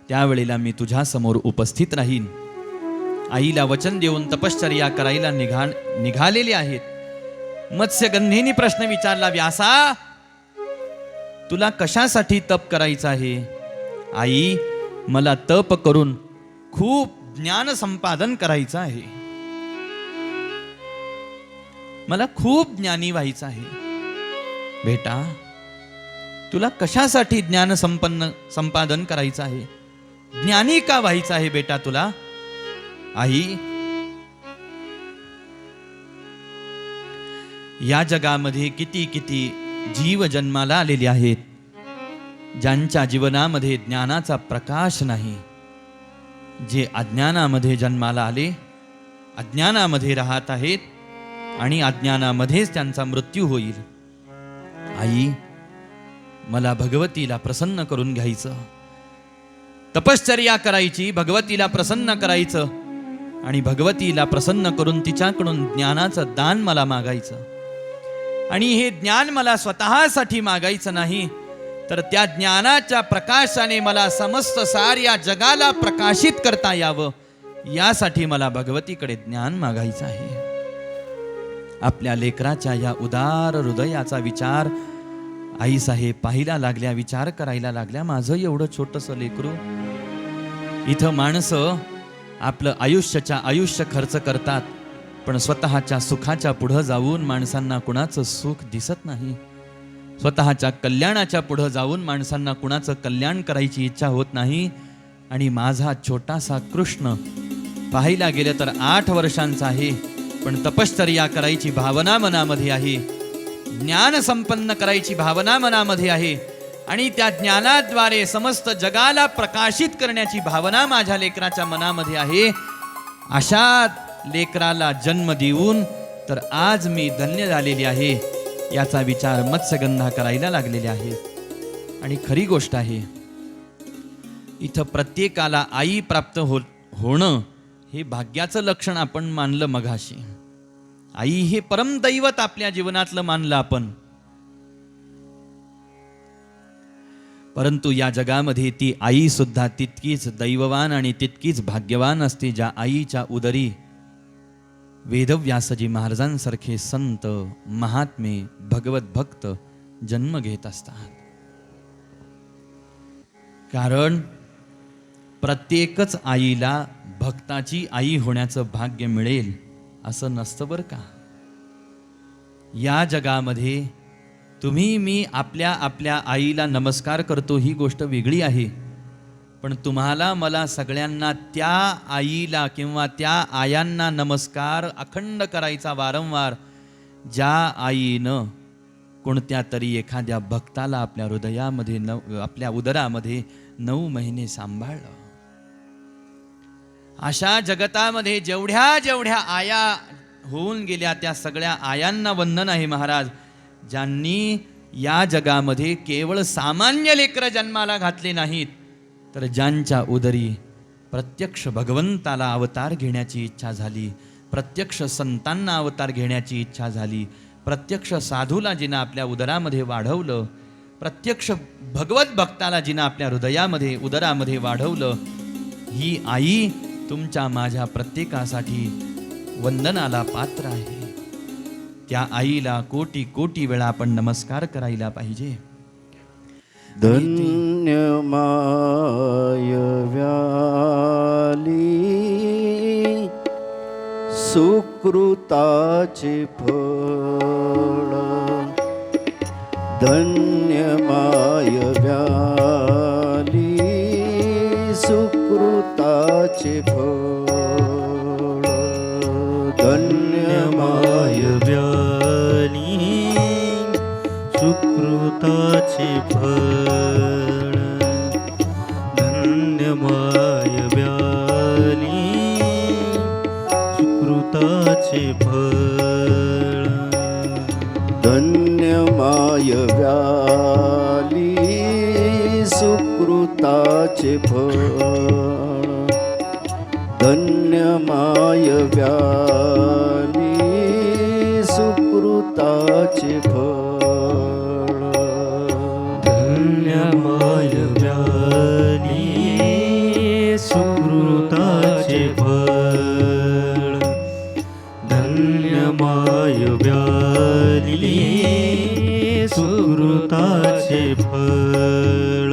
त्यावेळेला मी तुझ्या समोर उपस्थित राहीन. आईला वचन देऊन तपश्चर्या करायला निघालेले आहेत. मत्स्यगंधेने प्रश्न विचारला, व्यासा, तुला कशासाठी तप करायचं आहे? आई, मला तप करून खूप ज्ञान संपादन करायचं आहे, मला खूप ज्ञानी व्हायचं आहे. बेटा, तुला कशासाठी ज्ञान संपादन करायचं आहे? ज्ञानी का व्हायचं आहे बेटा तुला? आई, या जगामध्ये किती किती जीव जन्माला आलेले आहेत, ज्यांच्या जीवनामध्ये ज्ञानाचा प्रकाश नाही, जे अज्ञानामध्ये जन्माला आले, अज्ञानामध्ये राहत आहेत आणि अज्ञानामध्येच त्यांचा मृत्यू होईल. आई, मला भगवतीला प्रसन्न करून घ्यायचं, तपश्चर्या करायची, भगवतीला प्रसन्न करायचं आणि भगवतीला प्रसन्न करून तिच्याकडून ज्ञानाचं दान मला मागायचं. आणि हे ज्ञान मला स्वतःसाठी मागायचं नाही, तर त्या ज्ञानाच्या प्रकाशाने मला समस्त साऱ्या जगाला प्रकाशित करता यावं, यासाठी मला भगवतीकडे ज्ञान मागायचं आहे. आपल्या लेकराच्या या उदार हृदयाचा विचार आईसाहेब पाहायला लागल्या, विचार करायला लागल्या, माझं एवढं छोटंसं लेकरू, इथं माणसं आपलं आयुष्य खर्च करतात, पण स्वतःच्या सुखाच्या पुढं जाऊन माणसांना कुणाचं सुख दिसत नाही. स्वतःच्या कल्याणाच्या पुढं जाऊन माणसांना कुणाचं कल्याण करायची इच्छा होत नाही. आणि माझा छोटासा कृष्ण पाहायला गेलं तर 8 वर्षांचा आहे, पण तपश्चर्या करायची भावना मनामध्ये आहे, ज्ञान संपन्न करायची भावना मनामध्ये आहे, आणि त्या ज्ञानाद्वारे समस्त जगाला प्रकाशित करण्याची भावना माझ्या लेकराच्या मनामध्ये आहे. अशा लेकराला जन्म देऊन तर आज मी धन्य झालेली आहे, याचा विचार मत्स्यगंधा करायला लागलेले आहे. आणि खरी गोष्ट आहे, इथं प्रत्येकाला आई प्राप्त होणं हे भाग्याचं लक्षण आपण मानलं मघाशी. आई हे परमदैवत आपल्या जीवनातलं मानलं आपण. परंतु या जगामध्ये ती आई सुद्धा तितकीच दैववान आणि तितकीच भाग्यवान असते, ज्या आईच्या उदरी वेदव्यासजी महाराजांसारखे संत, महात्मे, भगवत भक्त जन्म घेत असतात. कारण प्रत्येकच आईला भक्ताची आई होण्याचं भाग्य मिळेल असं नसतं बरं का. या जगामध्ये तुम्ही मी आपल्या आपल्या आईला नमस्कार करतो ही गोष्ट वेगळी आहे, पण तुम्हाला मला सगळ्यांना त्या आईला किंवा त्या आयांना नमस्कार अखंड करायचा वारंवार, ज्या आईनं कोणत्या तरी एखाद्या भक्ताला आपल्या हृदयामध्ये आपल्या उदरामध्ये 9 महिने सांभाळलं. अशा जगतामध्ये जेवढ्या जेवढ्या आया होऊन गेल्या त्या सगळ्या आयांना वंदन आहे महाराज, ज्यांनी या जगामध्ये केवळ सामान्य लेकरं जन्माला घातले नाहीत, तर ज्यांच्या उदरी प्रत्यक्ष भगवंताला अवतार घेण्याची इच्छा झाली, प्रत्यक्ष संतांना अवतार घेण्याची इच्छा झाली, प्रत्यक्ष साधूला जिनं आपल्या उदरामध्ये वाढवलं, प्रत्यक्ष भगवत भक्ताला जिनं आपल्या हृदयामध्ये उदरामध्ये वाढवलं, ही आई तुमच्या माझ्या प्रत्येकासाठी वंदनाला पात्र आहे. त्या आईला कोटी कोटी वेळा आपण नमस्कार करायला पाहिजे. धन्य माय व्याली सुकृताचे फळ, धन्य माय व्याली सुकृताचे फळ, धन्य माय व्याली सुकृताचे फळ, धन्य माय व्याली सुकृताचे फळ, धन्य माय व्याली सुकृताचे फळ, धन्य माय व्याली सुकृताचे फळ, धन्य माय व्याली सुकृताचे फळ, धन्य माय व्याली सुकृताचे फळ,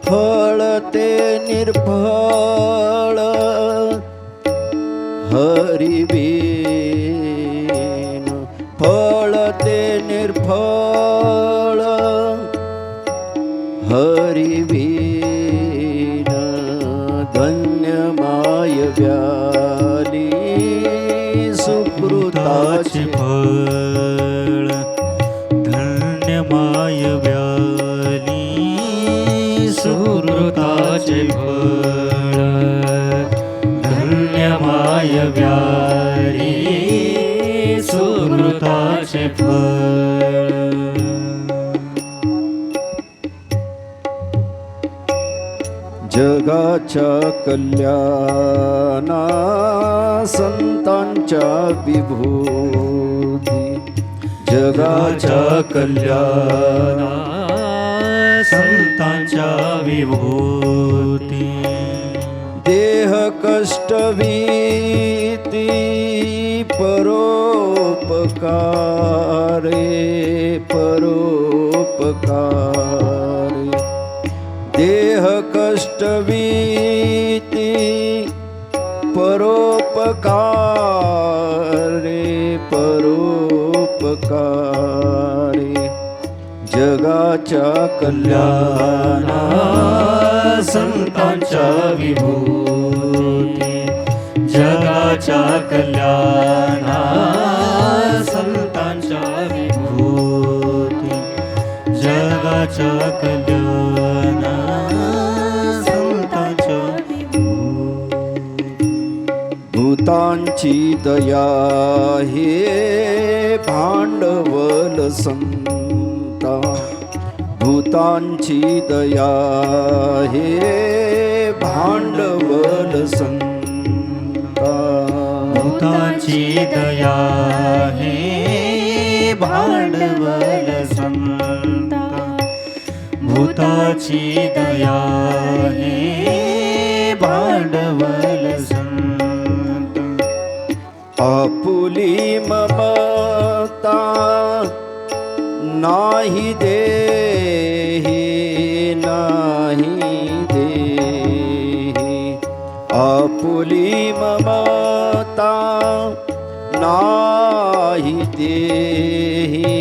फळ ते निर्फळ हरिबीन, फळ ते निर्फळ हरिबीन, धन्य माय व्याली सुकृताचे फळ, धन्य माय व्याली सुकृताचे फळ, धन्य माय व्याली सुकृताचे फळ. जगाच्या कल्याणा संतांच्या विभूती, जगाच्या कल्याणा संतांच्या विभूती, देह कष्ट भीती परोपकारे, परोपकारे, देह कष्ट भीती परोपकारे, परोपकारे, जगाच्या कल्याणा संतांच्या विभूती, जगाच्या कल्याणा संतांच्या विभूती, जगाच्या कल्याणा संतांच्या विभूती. भूतांची दया हे भांडवल संता, भूतांची दया हे भांडवल संता भूताची दया हे भांडवल संता भूताची दया हे भांडवल संता आपुली ममता नाही देही नाही देही आपुली ममता नाही देही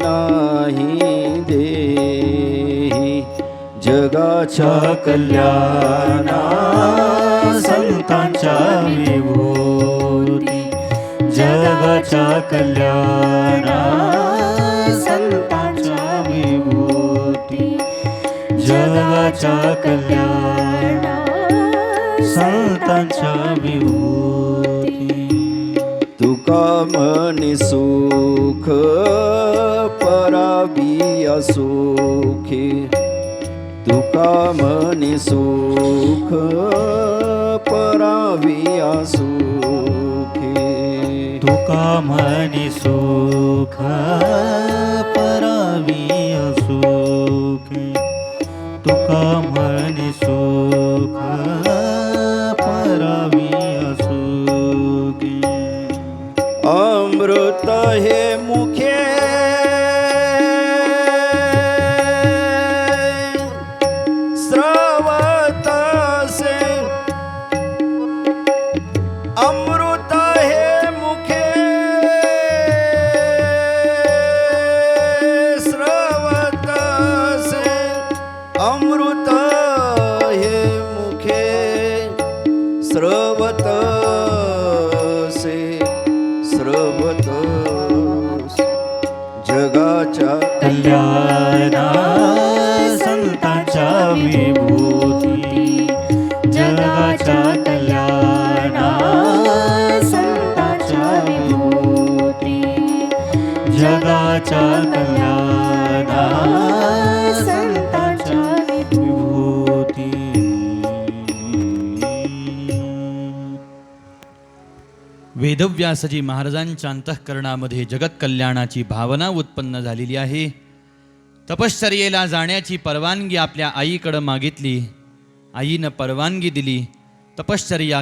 नाही देही जगाच्या कल्याणा संतांच्या विभूती जगाच्या कल्याणा संतांच्या विभूती जगाच्या कल्याणा संतांच्या विभूती तुका म्हणे सुख पराबिया सुखी तुका म्हणे सुख पराबिया सुखी तुका म्हणे सुख परावी सुखी तुका म्हणे सुख परावी सुखी अमृत हे मुखे स्रवत से अमृत हे मुखे स्रवत से अमृत हे मुखे स्रवत से स्रवत जगाच्या कल्याणा संतांच्या विभूती जगाच्या कल्याणा संतांच्या विभूती जगाच्या कल्याणा संतांच्या विभूती वेदव्यासजी महाराजांच्या अंतःकरणामध्ये जगत कल्याणाची भावना उत्पन्न झालेली आहे. तपश्चर्येला जाण्याची परवानगी आपल्या आईकडं मागितली. आईनं परवानगी दिली. तपश्चर्या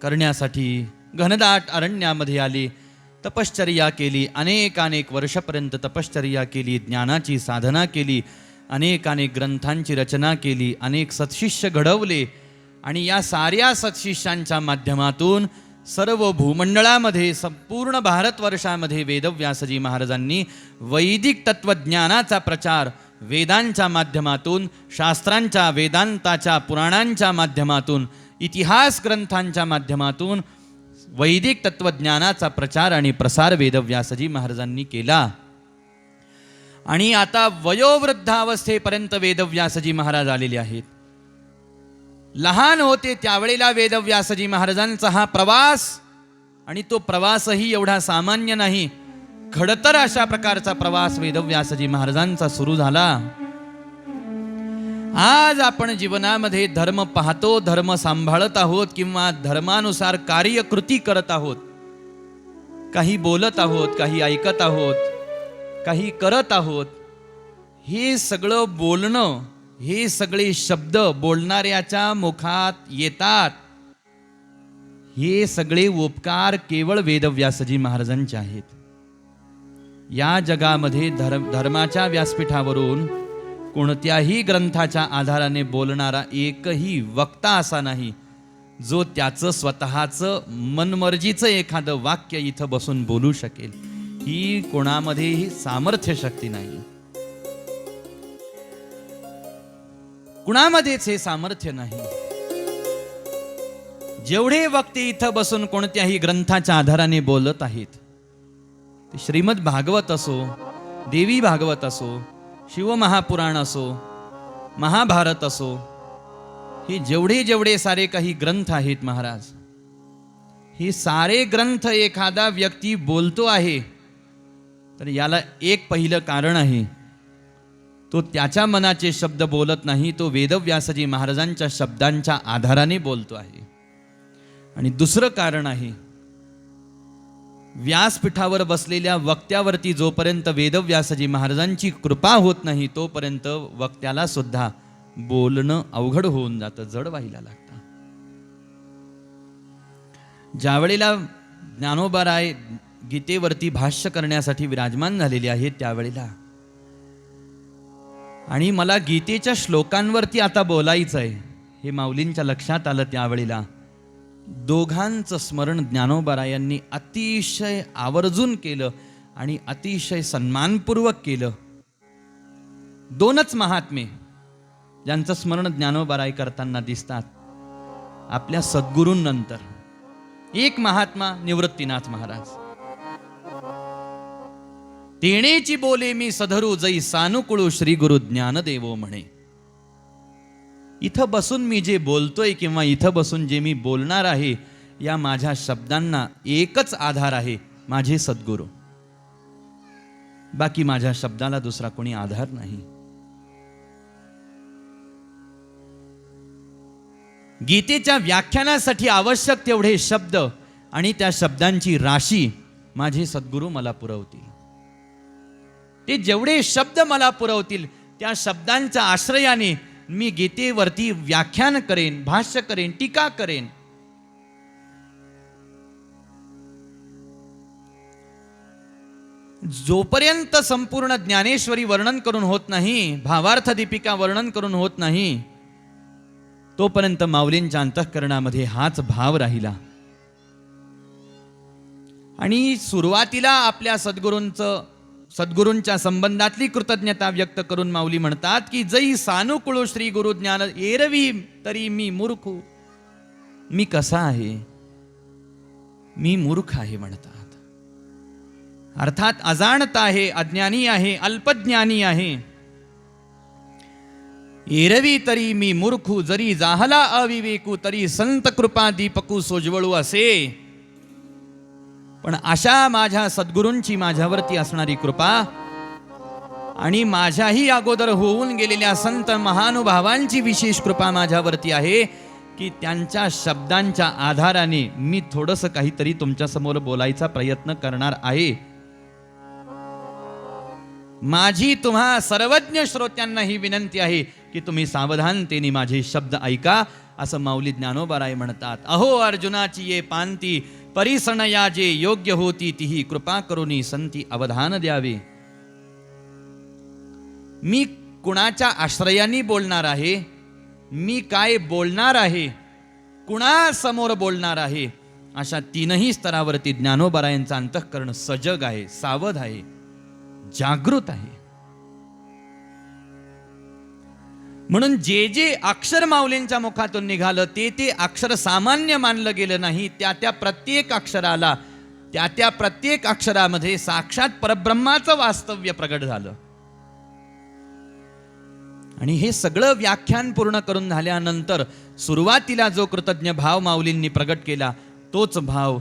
करण्यासाठी घनदाट अरण्यामध्ये आले. तपश्चर्या केली. अनेक वर्षापर्यंत तपश्चर्या केली. ज्ञानाची साधना केली. अनेक ग्रंथांची रचना केली. अनेक सत्शिष्य घडवले आणि या साऱ्या सत्शिष्यांच्या माध्यमातून सर्व भूमंडळामध्ये संपूर्ण भारतवर्षामध्ये वेदव्यासजी महाराजांनी वैदिक तत्त्वज्ञानाचा प्रचार वेदांच्या माध्यमातून, शास्त्रांच्या, वेदांताच्या, पुराणांच्या माध्यमातून, इतिहास ग्रंथांच्या माध्यमातून वैदिक तत्त्वज्ञानाचा प्रचार आणि प्रसार वेदव्यासजी महाराजांनी केला. आणि आता वयोवृद्धावस्थेपर्यंत वेदव्यासजी महाराज आलेले आहेत. लहान होते त्यावेळेला वेदव्यासजी महाराजांचा हा प्रवास, आणि तो प्रवासही एवढा सामान्य नाही, खडतर अशा प्रकारचा प्रवास वेदव्यासजी महाराजांचा सुरू झाला. आज आपण जीवनामध्ये धर्म पाहतो, धर्म सांभाळत आहोत किंवा धर्मानुसार कार्यकृती करत आहोत. काही बोलत आहोत, काही ऐकत आहोत, काही करत आहोत. हे सगळं बोलणं, हे सगळे शब्द बोलणाऱ्याच्या मुखात येतात. हे सगळे उपकार केवळ वेदव्यासजी महाराजांचे आहेत. या जगामध्ये धर्माच्या व्यासपीठावरून कोणत्याही ग्रंथाच्या आधाराने बोलणारा एकही वक्ता असा नाही जो त्याचं स्वतःचं मनमर्जीचं एखादं वाक्य इथं बसून बोलू शकेल. ही कोणामध्येही सामर्थ्य शक्ती नाही, कुणामध्येच हे सामर्थ्य नाही. जेवढे वक्ते इथं बसून कोणत्याही ग्रंथाच्या आधाराने बोलत आहेत, ते श्रीमद भागवत असो, देवी भागवत असो, शिवमहापुराण असो, महाभारत असो, हे जेवढे सारे काही ग्रंथ आहेत महाराज, हे सारे ग्रंथ एखादा व्यक्ती बोलतो आहे तर याला एक पहिलं कारण आहे. तो त्याच्या मनाचे शब्द बोलत नाही, तो वेदव्यासजी महाराजांच्या शब्दांच्या आधाराने बोलतो आहे. आणि दुसरं कारण आहे, व्यासपीठावर बसलेल्या वक्त्यावरती जोपर्यंत वेदव्यासजी महाराजांची कृपा होत नाही तोपर्यंत वक्त्याला सुद्धा बोलणं अवघड होऊन जातं, जड व्हायला लागतं. ज्यावेळेला ज्ञानोबाराय गीतेवरती भाष्य करण्यासाठी विराजमान झालेले आहेत त्यावेळेला, आणि मला गीतेच्या श्लोकांवरती आता बोलायचं आहे हे माऊलींच्या लक्षात आलं, त्यावेळेला दोघांचं स्मरण ज्ञानोबारायांनी अतिशय आवर्जून केलं आणि अतिशय सन्मानपूर्वक केलं. दोनच महात्मे ज्यांचं स्मरण ज्ञानोबाराय करताना दिसतात आपल्या सद्गुरूंनंतर. एक महात्मा निवृत्तीनाथ महाराज. तेणेची बोले मी सधरू जै सानुकुळू श्री गुरु ज्ञानदेवो म्हणे. इथं बसून मी जे बोलतोय किंवा इथं बसून जे मी बोलणार आहे या माझ्या शब्दांना एकच आधार आहे, माझे सद्गुरू. बाकी माझ्या शब्दाला दुसरा कोणी आधार नाही. गीतेच्या व्याख्यानासाठी आवश्यक तेवढे शब्द आणि त्या शब्दांची राशी माझे सद्गुरू मला पुरवतील. ते जेवढे शब्द मला पुरवतील त्या शब्दांच्या आश्रयाने मी गीतेवरती व्याख्यान करेन, भाष्य करेन, टीका करेन. जोपर्यंत संपूर्ण ज्ञानेश्वरी वर्णन करून होत नाही, भावार्थ दीपिका वर्णन करून होत नाही, तोपर्यंत माऊलींच्या अंतःकरणामध्ये हाच भाव राहिला. आणि सुरुवातीला आपल्या सद्गुरूंच्या संबंधातली कृतज्ञता व्यक्त करून माऊली म्हणतात की जै सानुकुळू श्री गुरु ज्ञान एरवी तरी मी मूर्ख. मी कसा आहे? मी मूर्ख आहे म्हणतात. अर्थात अजाणत आहे, अज्ञानी आहे, अल्पज्ञानी आहे. एरवी तरी मी मूर्खू, जरी जाहला अविवेकू, तरी संत कृपा दीपकू सोजवळू असे. पण अशा माझ्या सद्गुरूंची माझ्यावरती असणारी कृपा आणि माझ्याही अगोदर होऊन गेलेल्या संत महानुभावांची विशेष कृपा माझ्यावरती आहे की त्यांच्या शब्दांच्या आधाराने मी थोडंसं काहीतरी तुमच्या समोर बोलायचा प्रयत्न करणार आहे. माझी तुम्हा सर्वज्ञ श्रोत्यांना ही विनंती आहे की तुम्ही सावधानतेने माझे शब्द ऐका, असं माऊली ज्ञानोबाराय म्हणतात. अहो अर्जुनाची ये पांती, परिसणया जे योग्य होती तिही कृपा करुनी संती अवधान द्यावे. मी कुणाच्या आश्रयाने बोलणार आहे, मी काय बोलणार आहे, कुणासमोर बोलणार आहे, अशा तीनही स्तरावरती ज्ञानोबारायांचं अंतःकरण सजग आहे, सावध आहे, जागृत आहे. म्हणून जे जे अक्षर माऊलींच्या मुखातून निघालं ते अक्षर सामान्य मानलं गेलं नाही. त्या प्रत्येक अक्षराला, त्या प्रत्येक अक्षरामध्ये साक्षात परब्रह्माचं वास्तव्य प्रगट झालं. आणि हे सगळं व्याख्यान पूर्ण करून झाल्यानंतर सुरुवातीला जो कृतज्ञ भाव माऊलींनी प्रगट केला तोच भाव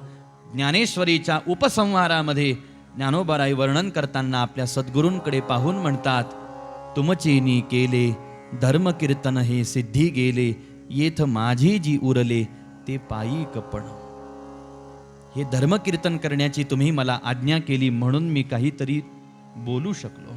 ज्ञानेश्वरीच्या उपसंहारामध्ये ज्ञानोबाराय वर्णन करताना आपल्या सद्गुरूंकडे पाहून म्हणतात, तुमचेनी केले धर्म कीर्तन हे सिद्धी गेले, येथ माझी जी उरले ते पायी कपण. हे धर्म कीर्तन करण्याची तुम्ही मला आज्ञा केली म्हणून मी काहीतरी बोलू शकलो.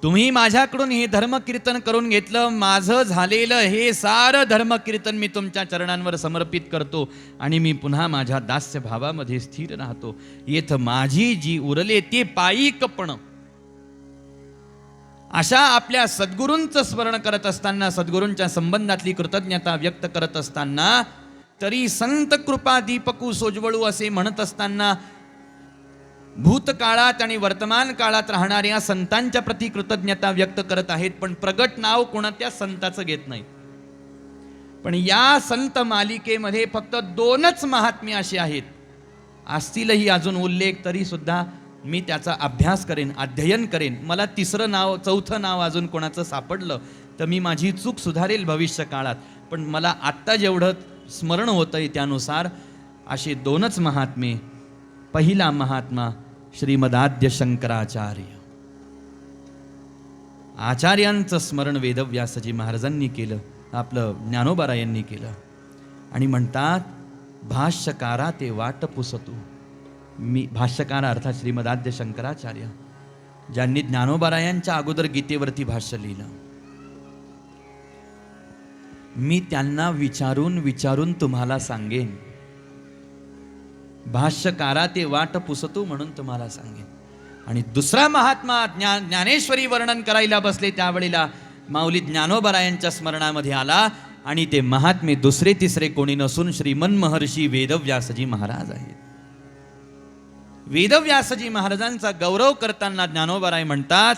तुम्ही माझ्याकडून हे धर्म कीर्तन करून घेतलं. माझं झालेलं हे सारं धर्म कीर्तन मी तुमच्या चरणांवर समर्पित करतो आणि मी पुन्हा माझ्या दास्य भावामध्ये स्थिर राहतो. येथ माझी जी उरले ते पायी कपण. अशा आपल्या सद्गुरूंचं स्मरण करत असताना, सद्गुरूंच्या संबंधातली कृतज्ञता व्यक्त करत असताना, तरी संत कृपा दीपकू सोजवळू असे म्हणत असताना भूतकाळात आणि वर्तमान काळात राहणाऱ्या संतांच्या प्रती कृतज्ञता व्यक्त करत आहेत, पण प्रगट नाव कोणत्या संताचं घेत नाही. पण या संत मालिकेमध्ये फक्त 2च महात्मे असे आहेत. असतीलही अजून उल्लेख, तरी सुद्धा मी त्याचा अभ्यास करेन, अध्ययन करेन. मला 3रं नाव, 4थं नाव अजून कोणाचं सापडलं तर मी माझी चूक सुधारेल भविष्य काळात. पण मला आत्ता जेवढं स्मरण होतंय त्यानुसार असे 2च महात्मे. पहिला महात्मा श्रीमदाद्य शंकराचार्य. आचार्यांचं स्मरण वेदव्यासजी महाराजांनी केलं, आपलं ज्ञानोबारायांनी केलं. आणि म्हणतात, भाष्यकारा ते वाट पुसतू. मी भाष्यकार अर्थात श्रीमदाद्य शंकराचार्य, ज्यांनी ज्ञानोबारायांच्या अगोदर गीतेवरती भाष्य लिहिलं. मी त्यांना विचारून विचारून तुम्हाला सांगेन. भाष्यकारा ते वाट पुसतू म्हणून तुम्हाला सांगेन. आणि दुसरा महात्मा ज्ञानेश्वरी वर्णन करायला बसले त्यावेळेला माऊली ज्ञानोबारायांच्या स्मरणामध्ये आला. आणि ते महात्मे दुसरे तिसरे कोणी नसून श्रीमन महर्षी वेदव्यासजी महाराज आहेत. वेदव्यासजी महाराजांचा गौरव करताना ज्ञानोबाराय म्हणतात,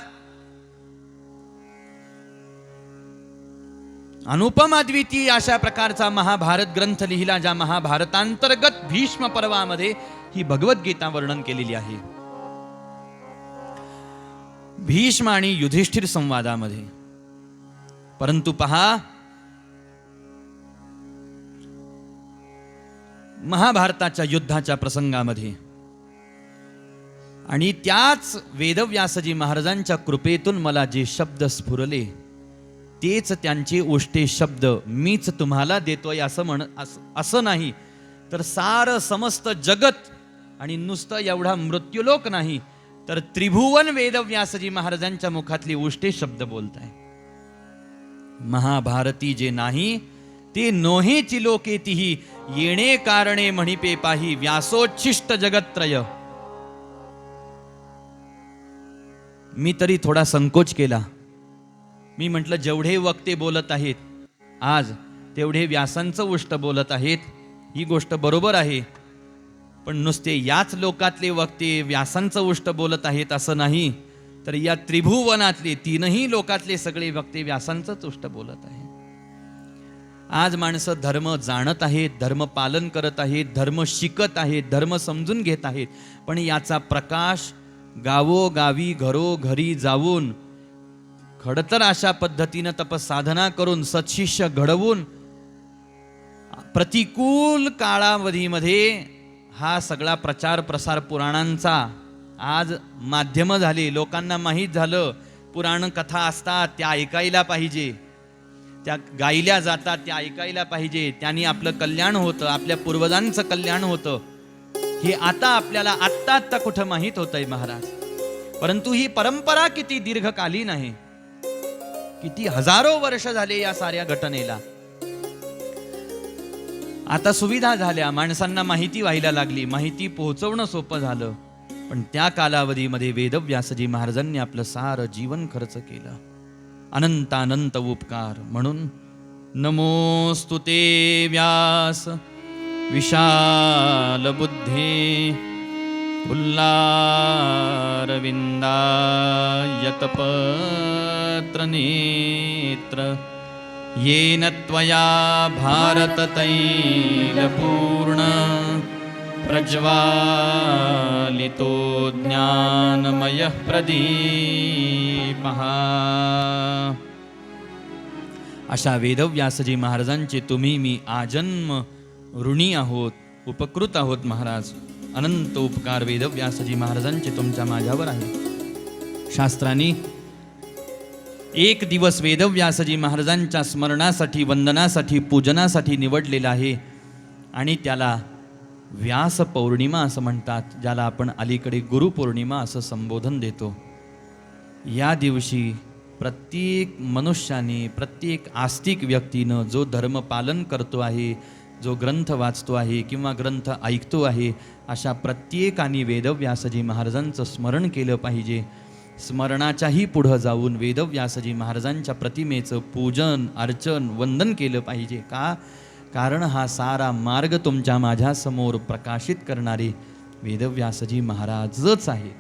अनुपम अद्वितीय अशा प्रकारचा महाभारत ग्रंथ लिहिला, ज्या महाभारतांतर्गत भीष्म पर्वामध्ये ही भगवद्गीता वर्णन केलेली आहे. भीष्म आणि युधिष्ठिर संवादामध्ये. परंतु पहा, महाभारताच्या युद्धाच्या प्रसंगामध्ये आणि त्याच वेदव्यासजी महाराजांच्या कृपेतून मला जे शब्द स्फुरले तेच त्यांचे उष्टे शब्द मीच तुम्हाला देतोय असं नाही, तर सार समस्त जगत आणि नुसतं एवढा मृत्यूलोक नाही, तर त्रिभुवन वेदव्यासजी महाराजांच्या मुखातले उष्टे शब्द बोलताय. महाभारती जे नाही ते नोहे चिलोकेतीही, येणे कारणे म्हणिपे पाही, व्यासोच्छिष्ट जगत्त्रय. मी तरी थोडा संकोच केला. मी म्हटलं, जेवढे वक्ते बोलत आहेत आज तेवढे व्यासांचं उष्ट बोलत आहेत, ही गोष्ट बरोबर आहे. पण नुसते याच लोकातले वक्ते व्यासांचं उष्ट बोलत आहेत असं नाही, तर या त्रिभुवनातले तीनही लोकातले सगळे वक्ते व्यासांचंच उष्ट बोलत आहेत. आज माणसं धर्म जाणत आहेत, धर्म पालन करत आहेत, धर्म शिकत आहेत, धर्म समजून घेत आहेत, पण याचा प्रकाश गावोगावी घरोघरी जाऊन खडतर अशा पद्धतीनं तपसाधना करून सत्शिष्य घडवून प्रतिकूल काळावधीमध्ये हा सगळा प्रचार प्रसार पुराणांचा आज माध्यम झाले. लोकांना माहीत झालं पुराण कथा असतात त्या ऐकायला पाहिजे, त्या गायल्या जातात त्या ऐकायला पाहिजे, त्यांनी आपलं कल्याण होतं, आपल्या पूर्वजांचं कल्याण होतं. हे आता आपल्याला आत्ता कुठं माहीत होतंय महाराज. परंतु ही परंपरा किती दीर्घकालीन आहे, किती हजारो वर्ष झाले या साऱ्या घटनेला. आता सुविधा झाल्या, माणसांना माहिती व्हायला लागली, माहिती पोहोचवणं सोपं झालं. पण त्या कालावधीमध्ये वेदव्यासजी महाराजांनी आपलं सारं जीवन खर्च केलं. अनंतानंत उपकार म्हणून नमोस्तुते व्यास विशाल बुद्धे फुल्लारविंदायतपत्र नेत्र येन त्वया भारत तैलपूर्ण प्रज्वालितो ज्ञानमयः प्रदीपः. अशा वेदव्यासजी महाराजांचे तुम्ही मी आजन्म ऋणी आहोत, उपकृत आहोत महाराज. अनंत उपकार वेदव्यासजी महाराजांचे तुमच्या माझ्यावर आहे. शास्त्रांनी एक दिवस वेदव्यासजी महाराजांच्या स्मरणासाठी, वंदनासाठी, पूजनासाठी निवडलेला आहे आणि त्याला व्यास पौर्णिमा असं म्हणतात, ज्याला आपण अलीकडे गुरुपौर्णिमा असं संबोधन देतो. या दिवशी प्रत्येक मनुष्याने, प्रत्येक आस्तिक व्यक्तीनं जो धर्म पालन करतो आहे, जो ग्रंथ वाचतो आहे किंवा ग्रंथ ऐकतो आहे, अशा प्रत्येकाने वेदव्यासजी महाराजांचं स्मरण केलं पाहिजे. स्मरणाच्याही पुढं जाऊन वेदव्यासजी महाराजांच्या प्रतिमेचं पूजन, अर्चन, वंदन केलं पाहिजे. का? कारण हा सारा मार्ग तुमच्या माझ्यासमोर प्रकाशित करणारे वेदव्यासजी महाराजच आहे.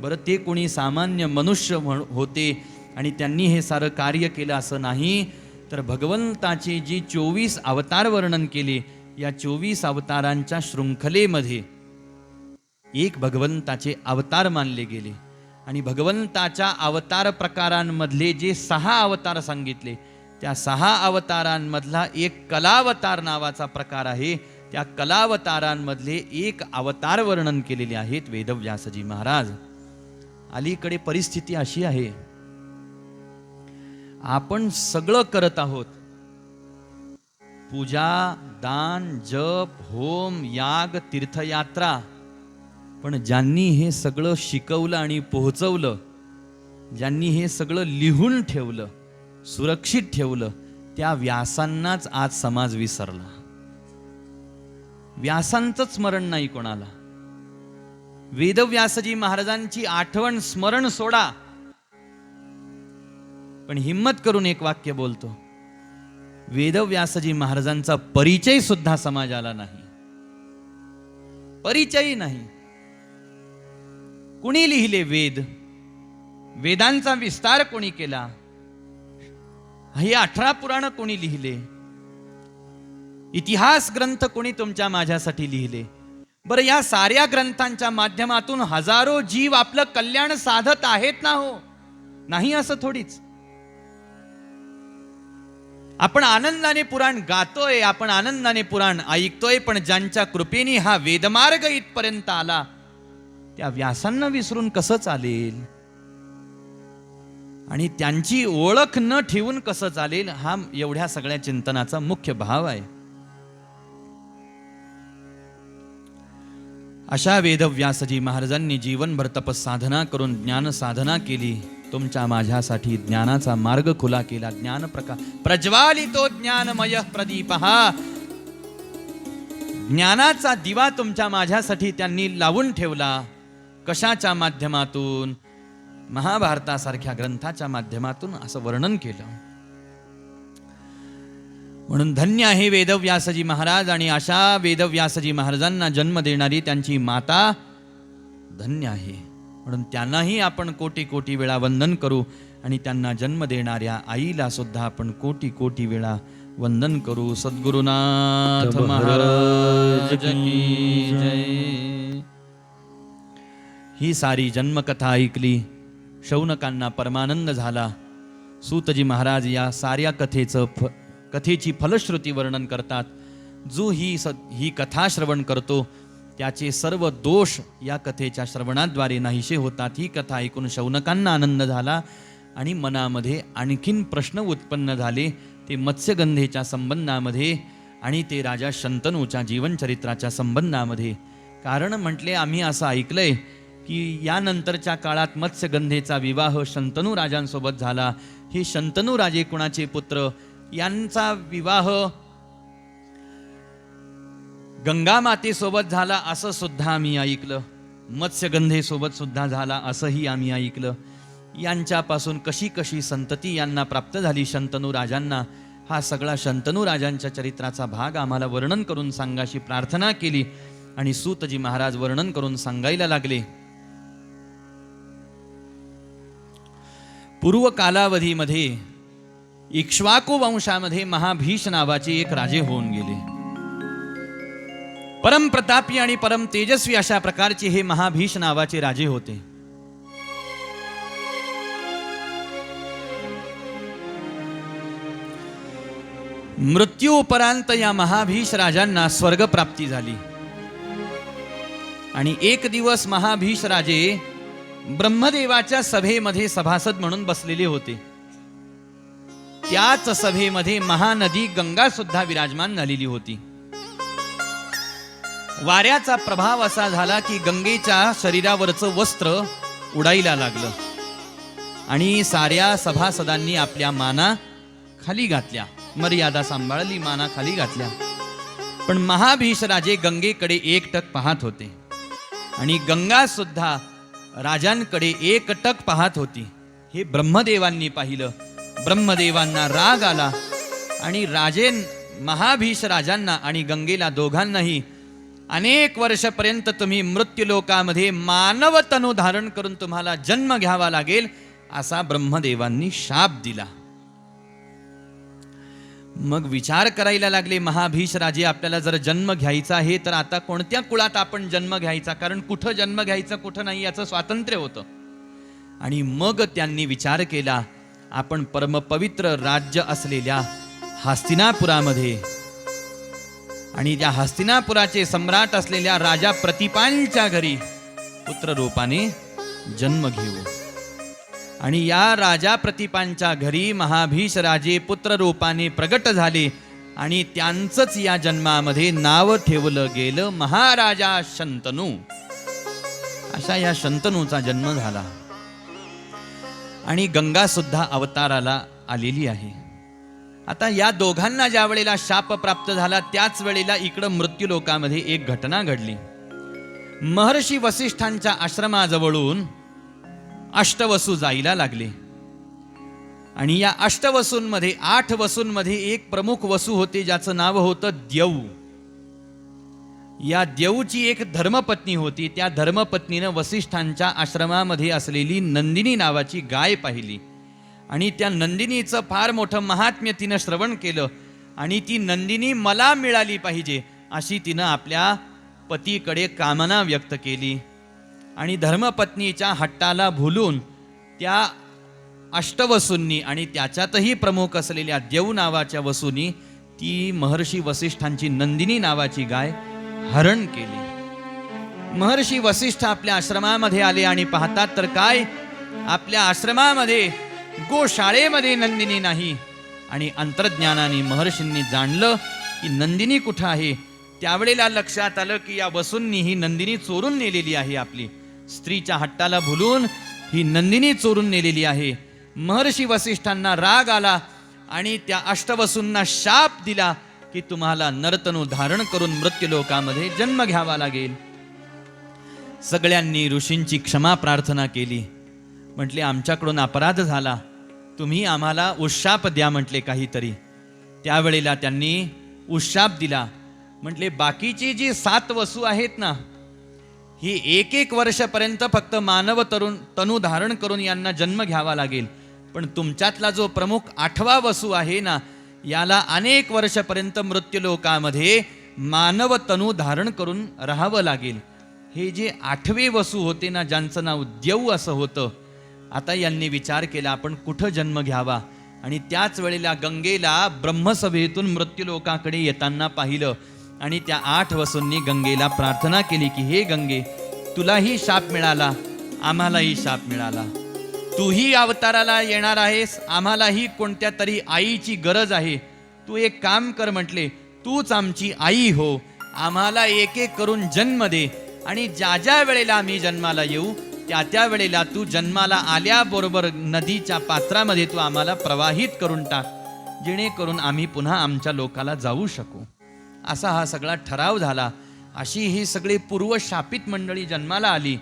बरं, ते कोणी सामान्य मनुष्य होते आणि त्यांनी हे सारं कार्य केलं असं नाही, तर भगवंताचे जी 24 अवतार वर्णन केले, या 24 अवतारांच्या शृंखलेमध्ये एक भगवंताचे अवतार मानले गेले. आणि भगवंताच्या अवतार प्रकारांमधले जे 6 अवतार सांगितले, त्या 6 अवतारांमधला एक कलावतार नावाचा प्रकार आहे. त्या कलावतारांमधले एक अवतार वर्णन केलेले आहेत वेदव्यासजी महाराज. अलीकडे परिस्थिती अशी आहे, आपण सगळं करत आहोत, पूजा, दान, जप, होम, याग, तीर्थयात्रा, पण ज्यांनी हे सगळं शिकवलं आणि पोहोचवलं, ज्यांनी हे सगळं लिहून ठेवलं, सुरक्षित ठेवलं, त्या व्यासांनाच आज समाज विसरला. व्यासांचं स्मरण नाही कोणाला. वेदव्यासजी महाराजांची आठवण, स्मरण सोडा, पण हिम्मत करून एक वाक्य बोलतो, वेदव्यासजी महाराजांचा परिचय सुद्धा समाजाला नाही. परिचय नाही. कुणी लिहिले वेद? वेदांचा विस्तार कोणी केला? हे 18 पुराण कोणी लिहिले? इतिहास ग्रंथ कोणी तुमच्या माझ्यासाठी लिहिले? बरं, या साऱ्या ग्रंथांच्या माध्यमातून हजारो जीव आपलं कल्याण साधत आहेत ना? हो नाही असं थोडीच. आपण आनंदाने पुराण गातोय, आपण आनंदाने पुराण ऐकतोय, पण ज्यांच्या कृपेने हा वेदमार्ग इथपर्यंत आला त्या व्यासांना विसरून कसं चालेल? आणि त्यांची ओळख न ठेवून कसं चालेल? हा एवढ्या सगळ्या चिंतनाचा मुख्य भाव आहे. अशा वेदव्यासजी महाराजांनी जीवनभर तपसाधना करून ज्ञान साधना केली. तुमच्या माझ्यासाठी ज्ञानाचा मार्ग खुला केला. ज्ञान प्रकाश प्रज्वालितो ज्ञानमय प्रदीपः, ज्ञानाचा दिवा तुमच्या माझ्यासाठी त्यांनी लावून ठेवला. कशाच्या माध्यमातून? महाभारतासारख्या ग्रंथाच्या माध्यमातून असं वर्णन केलं. म्हणून धन्य आहे वेदव्यासजी महाराज, आणि अशा वेदव्यासजी महाराजांना जन्म देणारी त्यांची माता धन्य आहे. म्हणून त्यांनाही आपण कोटी कोटी वेळा वंदन करू, आणि त्यांना जन्म देणाऱ्या आईला सुद्धा आपण कोटी कोटी वेळा वंदन करू. सद्गुरुनाथ महाराज की जय. ही सारी जन्मकथा ऐकली, शौनकांना परमानंद झाला. सूतजी महाराज या साऱ्या कथेची फलश्रुती वर्णन करतात. जो ही कथा श्रवण करतो त्याचे सर्व दोष या कथेच्या श्रवणाद्वारे नाहीसे होतात. ही कथा ऐकून शौनकांना आनंद झाला, आणि मनामध्ये आणखीन प्रश्न उत्पन्न झाले, ते मत्स्यगंधेच्या संबंधामध्ये आणि ते राजा शंतनूच्या जीवनचरित्राच्या संबंधामध्ये. कारण म्हटले, आम्ही असं ऐकलंय की यानंतरच्या काळात मत्स्यगंधेचा विवाह शंतनू राजांसोबत झाला. हे शंतनू राजे कुणाचे पुत्र? यांचा विवाह गंगा मातेसोबत झाला असं सुद्धा आम्ही ऐकलं. मत्स्यगंधेसोबत सुद्धा झाला असंही आम्ही ऐकलं. यांच्यापासून कशी कशी संतती यांना प्राप्त झाली शंतनू राजांना, हा सगळा शंतनू राजांच्या चरित्राचा भाग आम्हाला वर्णन करून सांगाशी प्रार्थना केली. आणि सूतजी महाराज वर्णन करून सांगायला लागले. पूर्व कालावधीमध्ये इक्ष्वाकू वंशामध्ये महाभीष नावाचे एक राजे होऊन गेले. परमप्रतापी आणि परम तेजस्वी अशा प्रकारचे हे महाभीष नावाचे राजे होते. मृत्यू उपरांत या महाभीष राजांना स्वर्गप्राप्ती झाली. आणि एक दिवस महाभीष राजे ब्रह्मदेवाच्या सभेमध्ये सभासद म्हणून बसलेले होते. त्याच सभेमध्ये महानदी गंगा सुद्धा विराजमान झालेली होती. वाऱ्याचा प्रभाव असा झाला की गंगेच्या शरीरावरचं वस्त्र उडायला लागलं, आणि साऱ्या सभासदांनी आपल्या माना खाली घातल्या, मर्यादा सांभाळली, माना खाली घातल्या. पण महाभीष राजे गंगेकडे एकटक पाहत होते, आणि गंगा सुद्धा राजांकडे एकटक पाहत होती. हे ब्रह्मदेवांनी पाहिलं. ब्रह्मदेवांना राग आला, आणि राजे महाभीष राजांना आणि गंगेला दोघांनाही अनेक वर्षपर्यंत तुम्ही मृत्यूलोकामध्ये मानव तनु धारण करून तुम्हाला जन्म घ्यावा लागेल असा ब्रह्मदेवांनी शाप दिला. मग विचार करायला लागले महाभीष राजे, आपल्याला जर जन्म घ्यायचा आहे तर आता कोणत्या कुळात आपण जन्म घ्यायचा? कारण कुठं जन्म घ्यायचा कुठं नाही याचं स्वातंत्र्य होतं. आणि मग त्यांनी विचार केला, आपण परमपवित्र राज्य असलेल्या हस्तिनापुरामध्ये आणि त्या हस्तिनापुराचे सम्राट असलेल्या राजा प्रतिपांच्या घरी पुत्ररूपाने जन्म घेऊ. आणि या राजा प्रतिपांच्या घरी महाभीष राजे पुत्ररूपाने प्रगट झाले आणि त्यांचंच या जन्मामध्ये नाव ठेवलं गेलं महाराजा शंतनू. अशा या शंतनूचा जन्म झाला. आणि गंगा सुद्धा अवताराला आलेली आहे. आता या दोघांना ज्या वेळेला शाप प्राप्त झाला त्याच वेळेला इकडं मृत्यूलोकामध्ये एक घटना घडली. महर्षी वसिष्ठांच्या आश्रमाजवळून अष्टवसू जायला लागले. आणि या अष्टवसूंमध्ये 8 वसूंमध्ये एक प्रमुख वसू होते ज्याचं नाव होतं द्यौ. या द्यौची एक धर्मपत्नी होती. त्या धर्मपत्नीनं वसिष्ठांच्या आश्रमामध्ये असलेली नंदिनी नावाची गाय पाहिली आणि त्या नंदिनीचं फार मोठं महात्म्य तिनं श्रवण केलं आणि ती नंदिनी मला मिळाली पाहिजे अशी तिनं आपल्या पतीकडे कामना व्यक्त केली. आणि धर्मपत्नीच्या हट्टाला भुलून त्या अष्टवसूंनी आणि त्याच्यातही प्रमुख असलेल्या द्यौ नावाच्या वसूंनी ती महर्षी वसिष्ठांची नंदिनी नावाची गाय हरण केली. महर्षी वसिष्ठ आपल्या आश्रमामध्ये आले आणि पाहतात तर काय, आपल्या आश्रमामध्ये गोशाळेमध्ये नंदिनी नाही. आणि अंतर्ज्ञानाने महर्षींनी जाणलं की नंदिनी कुठं आहे. त्यावेळेला लक्षात आलं की या वसूंनी ही नंदिनी चोरून नेलेली आहे. आपली स्त्रीच्या हट्टाला भुलून ही नंदिनी चोरून नेलेली आहे. महर्षी वसिष्ठांना राग आला आणि त्या अष्टवसूंना शाप दिला की तुम्हाला नर्तनू धारण करून मृत्यूलोकामध्ये जन्म घ्यावा लागेल. सगळ्यांनी ऋषींची क्षमा प्रार्थना केली. म्हटले आमच्याकडून अपराध झाला, तुम्ही आम्हाला उशाप द्या म्हटले काहीतरी. त्यावेळेला त्यांनी उशाप दिला. म्हटले बाकीची जी 7 वसू आहेत ना, ही 1 वर्षापर्यंत फक्त मानव तनू धारण करून यांना जन्म घ्यावा लागेल. पण तुमच्यातला जो प्रमुख 8वा वसू आहे ना, याला अनेक वर्षापर्यंत मृत्यूलोकामध्ये मानव तनू धारण करून राहावं लागेल. हे जे 8वे वसू होते ना, ज्यांचं नाव द्यौ असं होतं, आता यांनी विचार केला आपण कुठं जन्म घ्यावा. आणि त्याच वेळेला गंगेला ब्रह्मसभेतून मृत्यूलोकाकडे येताना पाहिलं आणि त्या 8 वसूंनी गंगेला प्रार्थना केली की हे गंगे, तुलाही शाप मिळाला, आम्हालाही शाप मिळाला. तूही अवताराला येणार आहेस, आम्हालाही कोणत्या तरी आईची गरज आहे. तू एक काम कर म्हटले, तूच आमची आई हो, आम्हाला एक एक करून जन्म दे आणि ज्या ज्या वेळेला आम्ही जन्माला येऊ त्या त्या वेळेला तू जन्माला आल्याबरोबर नदीच्या पात्रामध्ये तू आम्हाला प्रवाहित करून टाक, जेणेकरून आम्ही पुन्हा आमच्या लोकाला जाऊ शकू. असा हा सगळा ठराव झाला. अशी ही सगळी पूर्वशापित मंडळी जन्माला आली.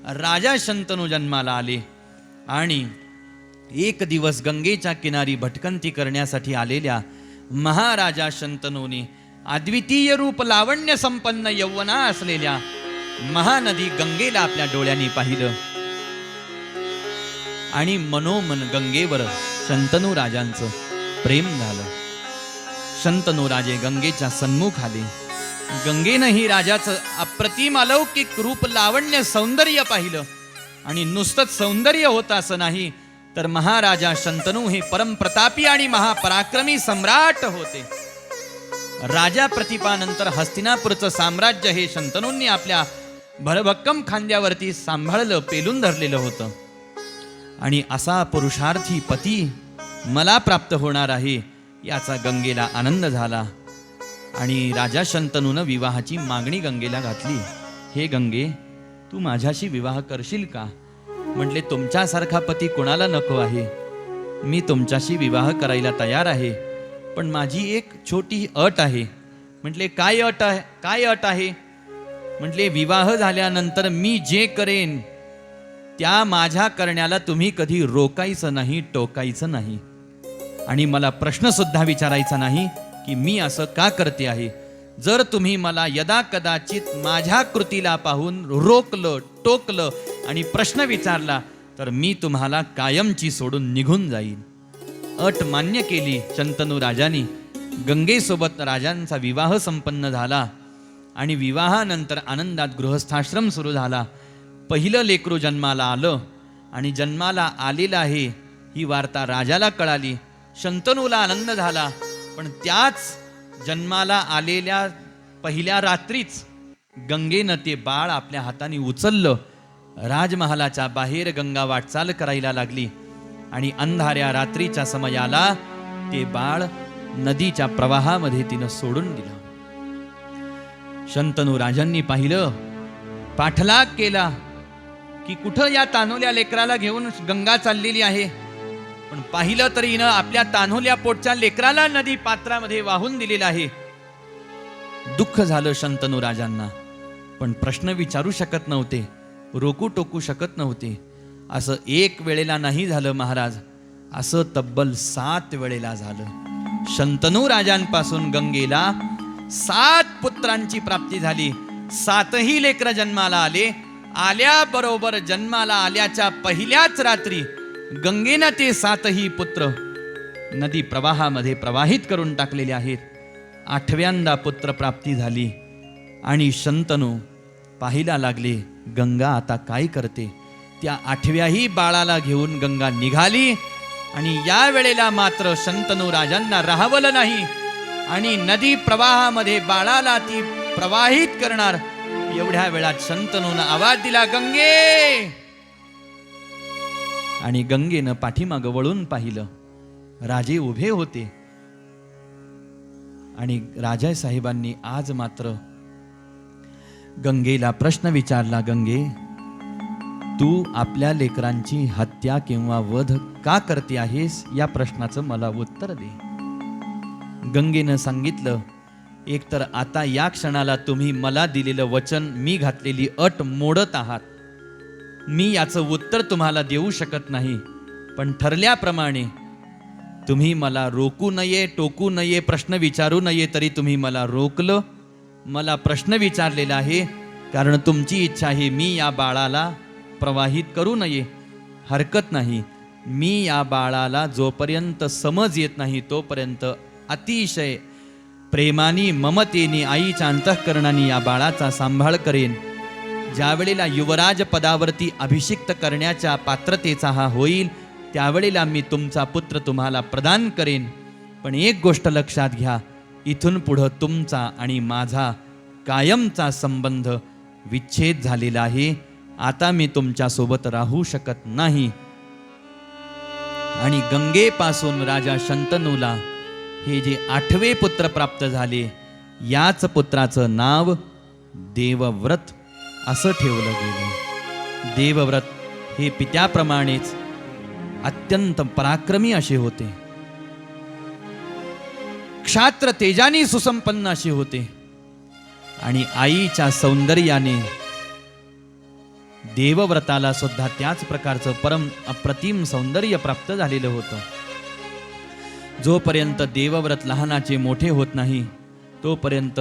राजा शंतनू जन्माला आले आणि एक दिवस गंगेच्या किनारी भटकंती करण्यासाठी आलेल्या महाराजा शंतनूने अद्वितीय रूप लावण्य संपन्न यौवना असलेल्या महानदी गंगेला आपल्या डोळ्यांनी पाहिलं आणि मनोमन गंगेवर शंतनू राजांचं प्रेम झालं. शंतनू राजे गंगेच्या सन्मुख आले. गंगेनंही राजाचं अप्रतिम अलौकिक रूप लावण्य सौंदर्य पाहिलं. आणि नुसतंच सौंदर्य होतं असं नाही, तर महाराजा शंतनू हे परमप्रतापी आणि महापराक्रमी सम्राट होते. राजा प्रतिपानंतर हस्तिनापूरचं साम्राज्य हे शंतनूंनी आपल्या भरभक्कम खांद्यावरती सांभाळलं, पेलून धरलेलं होतं. आणि असा पुरुषार्थी पती मला प्राप्त होणार आहे याचा गंगेला आनंद झाला. आणि राजा शंतनूनं विवाहाची मागणी गंगेला घातली. हे गंगे, तू माझ्याशी विवाह करशील का? म्हटले तुमच्यासारखा पती कोणाला नको आहे, मी तुमच्याशी विवाह करायला तयार आहे, पण माझी एक छोटी अट आहे. म्हटले काय अट आहे? काय अट आहे? म्हटले विवाह झाल्यानंतर मी जे करेन त्या माझ्या करण्याला तुम्ही कधी रोकायचं नाही, टोकायचं नाही. आणि मला प्रश्न सुद्धा विचारायचा नाही की मी असं का करते आहे. जर तुम्ही मला यदा कदाचित माझ्या कृतीला पाहून रोकलं, टोकलं आणि प्रश्न विचारला तर मी तुम्हाला कायमची सोडून निघून जाईल. अट मान्य केली शंतनू राजांनी. गंगेसोबत राजांचा विवाह संपन्न झाला आणि विवाहानंतर आनंदात गृहस्थाश्रम सुरू झाला. पहिलं लेकरू जन्माला आलं आणि जन्माला आलेलं आहे ही वार्ता राजाला कळाली. शंतनूला आनंद झाला, पण त्याच जन्माला आलेल्या पहिल्या रात्रीच गंगेनं ते बाळ आपल्या हाताने उचललं. राजमहालाच्या बाहेर गंगा वाटचाल करायला लागली आणि अंधाऱ्या रात्रीच्या समयाला ते बाळ नदीच्या प्रवाहामध्ये तिनं सोडून दिलं. शंतनू राजांनी पाहिलं, पाठलाग केला की कुठं या तान्हुल्या लेकराला घेऊन गंगा चाललेली आहे. पण पाहिलं तरी हिनं आपल्या तान्हुल्या पोटच्या लेकराला नदी पात्रामध्ये वाहून दिलेलं आहे. दुःख झालं शंतनू राजांना, पण प्रश्न विचारू शकत नव्हते, रोकू टोकू शकत नव्हते. असं एक वेळेला नाही झालं महाराज, असं तब्बल 7 वेळेला झालं. शंतनू राजांपासून गंगेला 7 पुत्रांची प्राप्ती झाली. 7ही लेकरं जन्माला आले. आल्याबरोबर जन्माला आल्याच्या पहिल्याच रात्री गंगेनं ते 7ही पुत्र नदी प्रवाहामध्ये प्रवाहित करून टाकलेले आहेत. 8व्यांदा पुत्र प्राप्ती झाली आणि शंतनू पाहायला लागले गंगा आता काय करते. त्या 8व्याही बाळाला घेऊन गंगा निघाली आणि या वेळेला मात्र शंतनू राजांना राहवलं नाही आणि नदी प्रवाहामध्ये बाळाला ती प्रवाहित करणार. एवढ्या वेळात शंतनूनं आवाज दिला, गंगे. आणि गंगेनं पाठीमागं वळून पाहिलं. राजे उभे होते आणि राजा साहेबांनी आज मात्र गंगेला प्रश्न विचारला, गंगे तू आपल्या लेकरांची हत्या किंवा वध का करते आहेस, या प्रश्नाचं मला उत्तर दे. गंगेनं सांगितलं, एकतर आता या क्षणाला तुम्ही मला दिलेलं वचन, मी घातलेली अट मोडत आहात. मी याचं उत्तर तुम्हाला देऊ शकत नाही, पण ठरल्याप्रमाणे तुम्ही मला रोकू नये, टोकू नये, प्रश्न विचारू नये, तरी तुम्ही मला रोकलं, मला प्रश्न विचारलेला आहे. कारण तुमची इच्छा आहे मी या बाळाला प्रवाहित करू नये. हरकत नाही, मी या बाळाला जोपर्यंत समज येत नाही तोपर्यंत अतिशय प्रेमाने ममतेने आईच्या अंतःकरणाने या बाळाचा सांभाळ करेन. ज्या वेळेला युवराज पदावरती अभिषिक्त करण्याच्या पात्रतेचा हा होईल त्यावेळेला मी तुमचा पुत्र तुम्हाला प्रदान करेन. पण एक गोष्ट लक्षात घ्या, इथून पुढं तुमचा आणि माझा कायमचा संबंध विच्छेद झालेला आहे. आता मी तुमच्या सोबत राहू शकत नाही. आणि गंगेपासून राजा शंतनूला हे जे 8वे पुत्र प्राप्त झाले, याच पुत्राचं नाव देवव्रत असं ठेवलं गेलं. देवव्रत हे पित्याप्रमाणेच अत्यंत पराक्रमी असे होते, क्षात्र तेजाने सुसंपन्न असे होते आणि आईच्या सौंदर्याने देवव्रताला सुद्धा त्याच प्रकारचं परम अप्रतिम सौंदर्य प्राप्त झालेलं होतं. जोपर्यंत देवव्रत लहानाचे मोठे होत नाही तोपर्यंत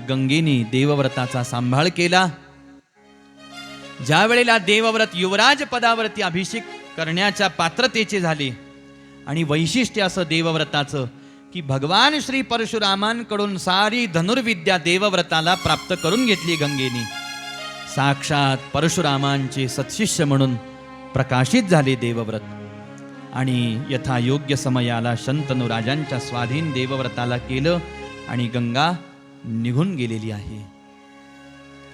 गंगेने देवव्रताचा सांभाळ केला. ज्या वेळेला देवव्रत युवराज पदावरती अभिषेक करण्याच्या पात्रतेचे झाले आणि वैशिष्ट्य असं देवव्रताचं की भगवान श्री परशुरामांकडून सारी धनुर्विद्या देवव्रताला प्राप्त करून घेतली गंगेने. साक्षात परशुरामांचे सत्शिष्य म्हणून प्रकाशित झाले देवव्रत. आणि यथायोग्य समयाला शंतनू राजांच्या स्वाधीन देवव्रताला केलं आणि गंगा निघून गेलेली आहे.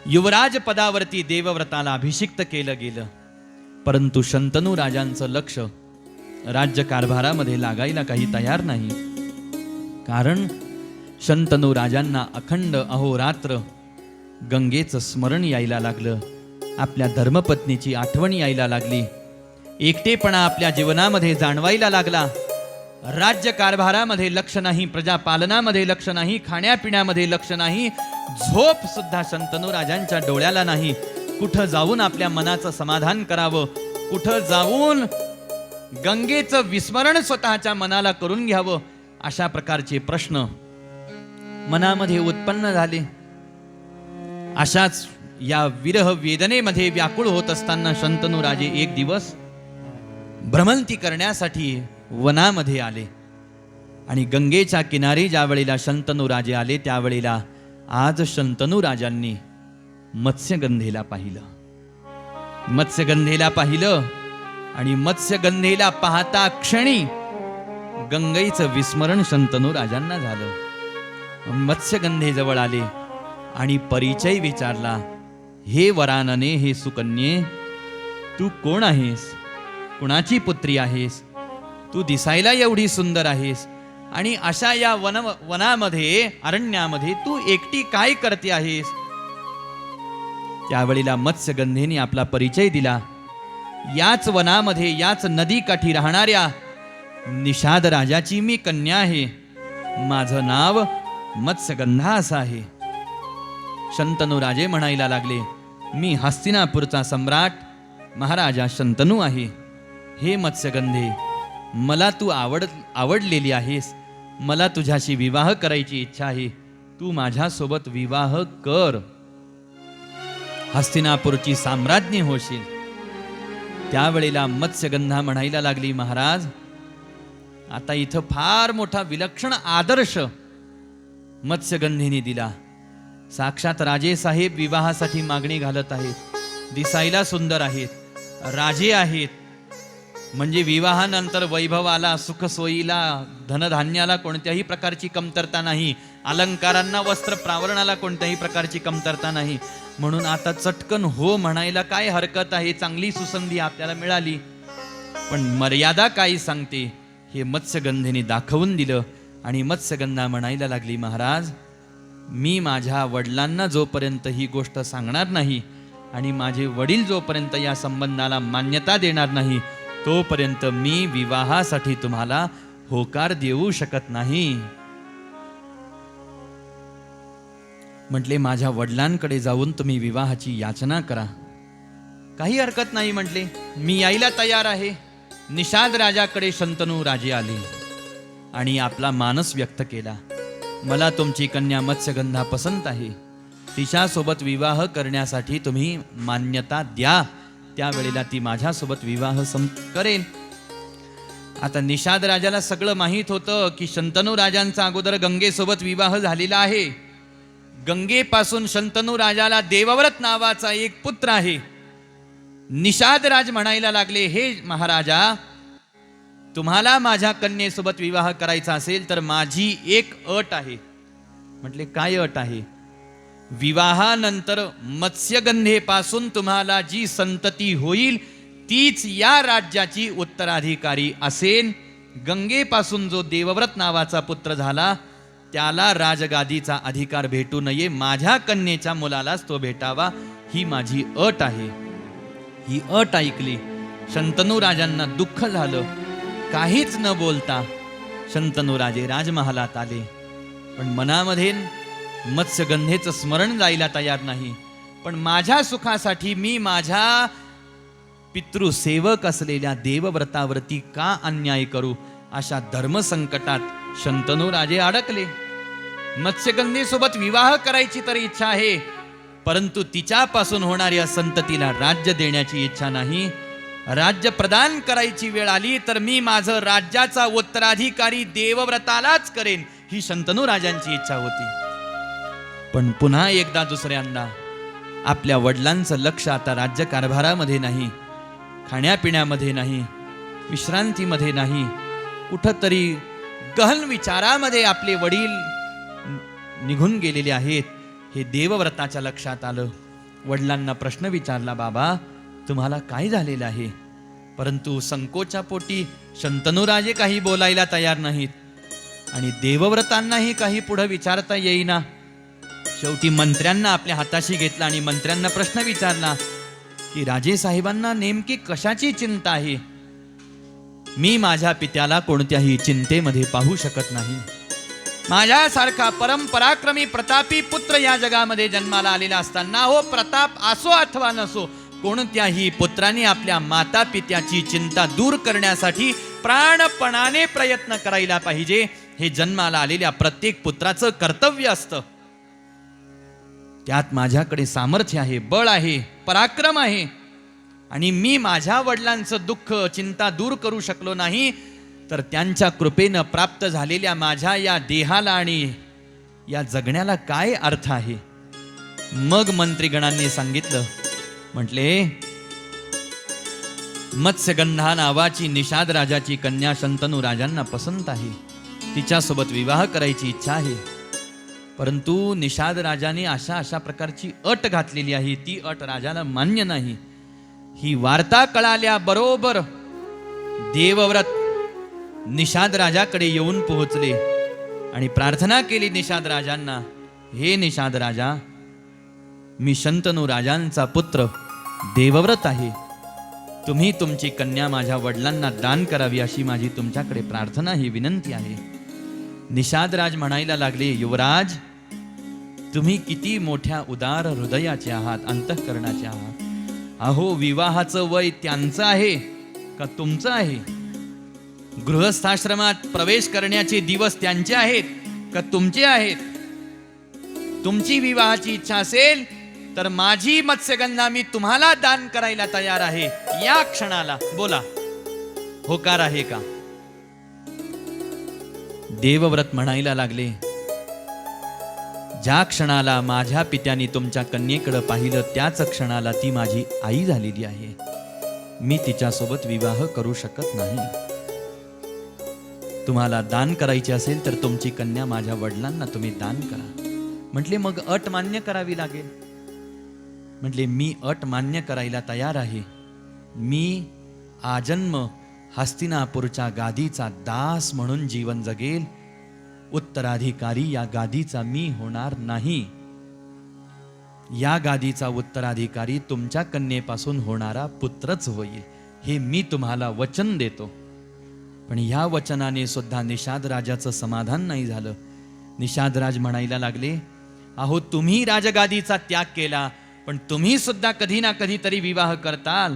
युवराज पदावरती देवव्रताला अभिषिक्त केलं गेलं, परंतु शंतनू राजांचं लक्ष राज्यकारभारामध्ये लागायला काही तयार नाही. कारण शंतनू राजांना अखंड अहोरात्र गंगेचं स्मरण यायला लागलं, आपल्या धर्मपत्नीची आठवण यायला लागली, एकटेपणा आपल्या जीवनामध्ये जाणवायला लागला. राज्यकारभारामध्ये लक्ष नाही, प्रजापालनामध्ये लक्ष नाही, खाण्यापिण्यामध्ये लक्ष नाही, झोप सुद्धा शंतनू राजांच्या डोळ्याला नाही. कुठं जाऊन आपल्या मनाचं समाधान करावं, कुठं जाऊन गंगेचं विस्मरण स्वतःच्या मनाला करून घ्यावं, अशा प्रकारचे प्रश्न मनामध्ये उत्पन्न झाले. अशाच या विरह वेदनेमध्ये व्याकुळ होत असताना शंतनू राजे एक दिवस भ्रमंती करण्यासाठी वनामध्ये आले आणि गंगेच्या किनारी ज्या वेळेला शंतनू राजे आले त्यावेळेला आज शंतनू राजांनी मत्स्यगंधेला पाहिलं. मत्स्यगंधेला पाहिलं आणि मत्स्यगंधेला पाहता क्षणी गंगेचं विस्मरण शंतनू राजांना झालं. मत्स्यगंधे जवळ आले आणि परिचय विचारला. हे वरानने, हे सुकन्ये, तू कोण आहेस? कुणाची पुत्री आहेस? तू दिसायला एवढी सुंदर आहेस आणि अशा या वनामध्ये, अरण्यामध्ये तू एकटी काय करते आहेस? त्यावेळेला मत्स्यगंधेने आपला परिचय दिला. याच वनामध्ये, याच नदीकाठी राहणाऱ्या निषाद राजाची मी कन्या आहे. माझं नाव मत्स्यगंधा असं आहे. शंतनू राजे म्हणायला लागले, मी हस्तिनापूरचा सम्राट महाराजा शंतनू आहे. हे मत्स्यगंधे, मला तू आवडलेली आहेस. मला तुझ्याशी विवाह करायची इच्छा आहे. तू माझ्यासोबत विवाह कर. हस्तिनापूरची साम्राज्ञी होशील. त्यावेळेला मत्स्यगंधा म्हणायला लागली, महाराज, आता इथं फार मोठा विलक्षण आदर्श मत्स्यगंधेने दिला. साक्षात राजे साहेब विवाहासाठी मागणी घालत आहेत. दिसायला सुंदर आहेत, राजे आहेत. म्हणजे विवाहानंतर वैभवाला, सुखसोयीला, धनधान्याला कोणत्याही प्रकारची कमतरता नाही. अलंकारांना, वस्त्र प्रावरणाला कोणत्याही प्रकारची कमतरता नाही. म्हणून आता चटकन हो म्हणायला काय हरकत आहे? चांगली सुसंधी आपल्याला मिळाली. पण मर्यादा काय सांगते हे मत्स्यगंधेने दाखवून दिलं. आणि मत्स्यगंधा म्हणायला लागली, महाराज, मी माझ्या वडिलांना जोपर्यंत ही गोष्ट सांगणार नाही आणि माझे वडील जोपर्यंत या संबंधाला मान्यता देणार नाही, तोपर्यंत मी विवाहासाठी तुम्हाला होकार देऊ शकत नाही. म्हटले, माझ्या वडिलांकडे जाऊन तुम्ही विवाहाची याचना करा. काही हरकत नाही म्हटले, मी यायला तयार आहे. निषाद राजाकडे शंतनू राजे आले आणि आपला मानस व्यक्त केला. मला तुमची कन्या मत्स्यगंधा पसंत आहे. तिच्यासोबत विवाह करण्यासाठी तुम्ही मान्यता द्या. त्यावेळेला ती माझ्यासोबत विवाह करेल. आता निषाद राजाला सगळं माहीत होतं की शंतनू राजांचा अगोदर गंगेसोबत विवाह झालेला आहे. गंगेपासून शंतनू राजाला देवव्रत नावाचा एक पुत्र आहे. निषाद राज म्हणायला लागले, हे महाराजा, तुम्हाला माझ्या कन्येसोबत विवाह करायचा असेल तर माझी एक अट आहे. म्हटले, काय अट आहे? विवाहानंतर मत्स्यगंधेपासून तुम्हाला जी संतती होईल तीच या राज्याची उत्तराधिकारी असेल. गंगेपासून जो देवव्रत नावाचा पुत्र झाला त्याला राजगादीचा अधिकार भेटू नये. माझ्या कन्येच्या मुलालाच तो भेटावा, ही माझी अट आहे. ही अट ऐकली. शंतनू राजांना दुःख झालं. काहीच न बोलता शंतनू राजे राजमहालात आले. पण मनामध्ये मत्स्यगंधेचं स्मरण जायला तयार नाही. पण माझ्या सुखासाठी मी माझ्या पितृसेवक असलेल्या देवव्रतावरती का अन्याय करू? अशा धर्मसंकटात शंतनू राजे अडकले. मत्स्यगंधेसोबत विवाह करायची तर इच्छा आहे, परंतु तिच्यापासून होणाऱ्या संततीला राज्य देण्याची इच्छा नाही. राज्य प्रदान करायची वेळ आली तर मी माझं राज्याचा उत्तराधिकारी देवव्रतालाच करेन, ही शंतनू राजांची इच्छा होती. पण पुन्हा एकदा दुसऱ्यांदा आपल्या वडिलांचं लक्ष आता राज्यकारभारामध्ये नाही, खाण्यापिण्यामध्ये नाही, विश्रांतीमध्ये नाही, कुठंतरी गहन विचारामध्ये आपले वडील निघून गेलेले आहेत हे देवव्रताच्या लक्षात आलं. वडिलांना प्रश्न विचारला, बाबा तुम्हाला काय झालेलं आहे? परंतु संकोचापोटी शंतनूराजे काही बोलायला तयार नाहीत आणि देवव्रतांनाही काही पुढे विचारता येईना. शेवटी मंत्र्यांना आपल्या हाताशी घेतला आणि मंत्र्यांना प्रश्न विचारला की राजे साहेबांना नेमकी कशाची चिंता आहे? मी माझ्या पित्याला कोणत्याही चिंतेमध्ये पाहू शकत नाही. माझ्यासारखा परमपराक्रमी प्रतापी पुत्र या जगामध्ये जन्माला आलेला असताना, हो प्रताप असो अथवा नसो, कोणत्याही पुत्राने आपल्या माता पित्याची चिंता दूर करण्यासाठी प्राणपणाने प्रयत्न करायला पाहिजे. हे जन्माला आलेल्या प्रत्येक पुत्राचं कर्तव्य असतं. त्यात माझ्याकडे सामर्थ्य आहे, बळ आहे, पराक्रम आहे आणि मी माझ्या वडिलांचं दुःख चिंता दूर करू शकलो नाही तर त्यांच्या कृपेनं प्राप्त झालेल्या माझ्या या देहाला आणि या जगण्याला काय अर्थ आहे? मग मंत्रीगणांनी सांगितलं, म्हटले मत्स्यगंधा नावाची निषाद राजाची कन्या शंतनू राजांना पसंत आहे, तिच्यासोबत विवाह करायची इच्छा आहे. परंतु निषाद राजाने अशा प्रकारची अट घातलेली आहे, ती अट राजाला मान्य नाही. ही वार्ता कळाल्या बरोबर देवव्रत निषाद राजाकडे येऊन पोहोचले आणि प्रार्थना केली निषाद राजांना, हे निषाद राजा, मी शंतनू राजांचा पुत्र देवव्रत आहे. तुम्ही तुमची कन्या माझ्या वडिलांना दान करावी अशी माझी तुमच्याकडे प्रार्थना ही विनंती आहे. निषाद राज म्हणायला लागले, युवराज, तुम्ही किती मोठ्या उदार हृदयाचे आहात, अंतःकरणाचे आहात. अहो, विवाहाचं वय त्यांचं आहे का तुमचं आहे? गृहस्थाश्रमात प्रवेश करण्याचे दिवस त्यांचे आहेत का तुमचे आहेत? तुमची विवाहाची इच्छा असेल तर माझी मत्स्यगंधा मी तुम्हाला दान करायला तयार आहे. या क्षणाला बोला, होकार आहे का? देवव्रत म्हणायला लागले, ज्या क्षणाला माझ्या पित्याने तुमच्या कन्येकडे पाहिलं त्याच क्षणाला ती माझी आई झालेली आहे. मी तिच्यासोबत विवाह करू शकत नाही. तुम्हाला दान करायचे असेल तर तुमची कन्या माझ्या वडिलांना तुम्ही दान करा. म्हटले, मग अट मान्य करावी लागेल. म्हटले, मी अट मान्य करायला तयार आहे. मी आजन्म हस्तिनापूरच्या गादीचा दास म्हणून जीवन जगेल. उत्तराधिकारी या गादीचा मी होणार नाही. या गादीचा उत्तराधिकारी तुमच्या कन्येपासून होणारा पुत्रच होईल, हे मी तुम्हाला वचन देतो. पण या वचनाने सुद्धा निषाद राजाचं समाधान नाही झालं. निषाद राज म्हणायला लागले, अहो, तुम्ही राजगादीचा त्याग केला, पण तुम्ही सुद्धा कधी ना कधीतरी विवाह करताल.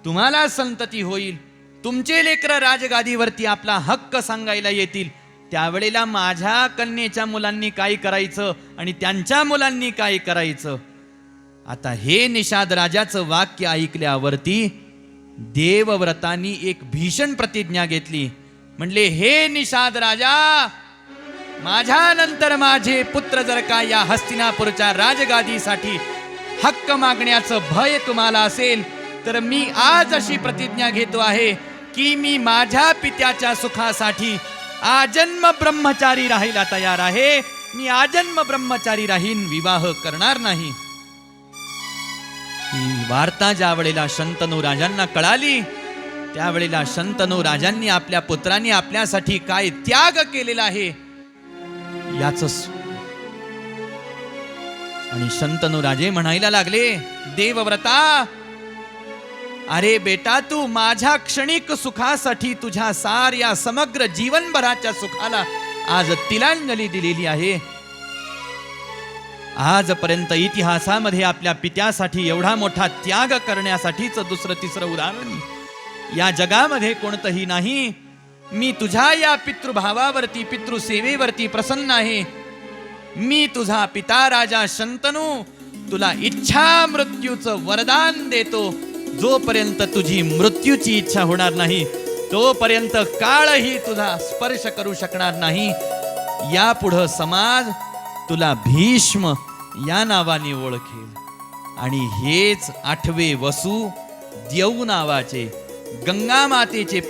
तुम्हाला संतती होईल, तुमचे लेकरं राजगादीवरती आपला हक्क सांगायला येतील. त्यावेळेला माझ्या कन्येच्या मुलांनी काय करायचं आणि त्यांच्या मुलांनी काय करायचं? आता हे निषाद राजाचं वाक्य ऐकल्यावरती देवव्रतांनी एक भीषण प्रतिज्ञा घेतली. म्हणले, हे निषाद राजा, माझ्यानंतर माझे पुत्र जर का या हस्तिनापूरच्या राजगादीसाठी हक्क मागण्याचं भय तुम्हाला असेल तर मी आज अशी प्रतिज्ञा घेतो आहे की मी माझ्या पित्याच्या सुखासाठी आजन्म ब्रह्मचारी राहायला तयार आहे. मी आजन्म ब्रह्मचारी राहीन, विवाह करणार नाही. ही वार्ता ज्या वेळेला शंतनू राजांना कळाली त्यावेळेला शंतनू राजांनी आपल्या पुत्रांनी आपल्यासाठी काय त्याग केलेला आहे याच. आणि शंतनू राजे म्हणायला लागले, देवव्रता, अरे बेटा, तू माझ्या क्षणिक सुखासाठी तुझ्या साऱ्या समग्र जीवनभराच्या सुखाला आज तिलांजली दिलेली आहे. आजपर्यंत इतिहासामध्ये आपल्या पित्यासाठी एवढा मोठा त्याग करण्यासाठीच दुसरं तिसरं उदाहरण या जगामध्ये कोणतंही नाही. मी तुझ्या या पितृभावावरती पितृसेवेवरती प्रसन्न आहे. मी तुझा पिता राजा शंतनू तुला इच्छा मृत्यूचं वरदान देतो. जोपर्यंत तुझी मृत्यूची इच्छा होणार नाही तोपर्यंत काळही तुझा स्पर्श करू शकणार नाही. यापुढं समाज तुला भीष्म या नावाने ओळखेल. आणि हेच 8वे वसू देव नावाचे गंगा मातेचे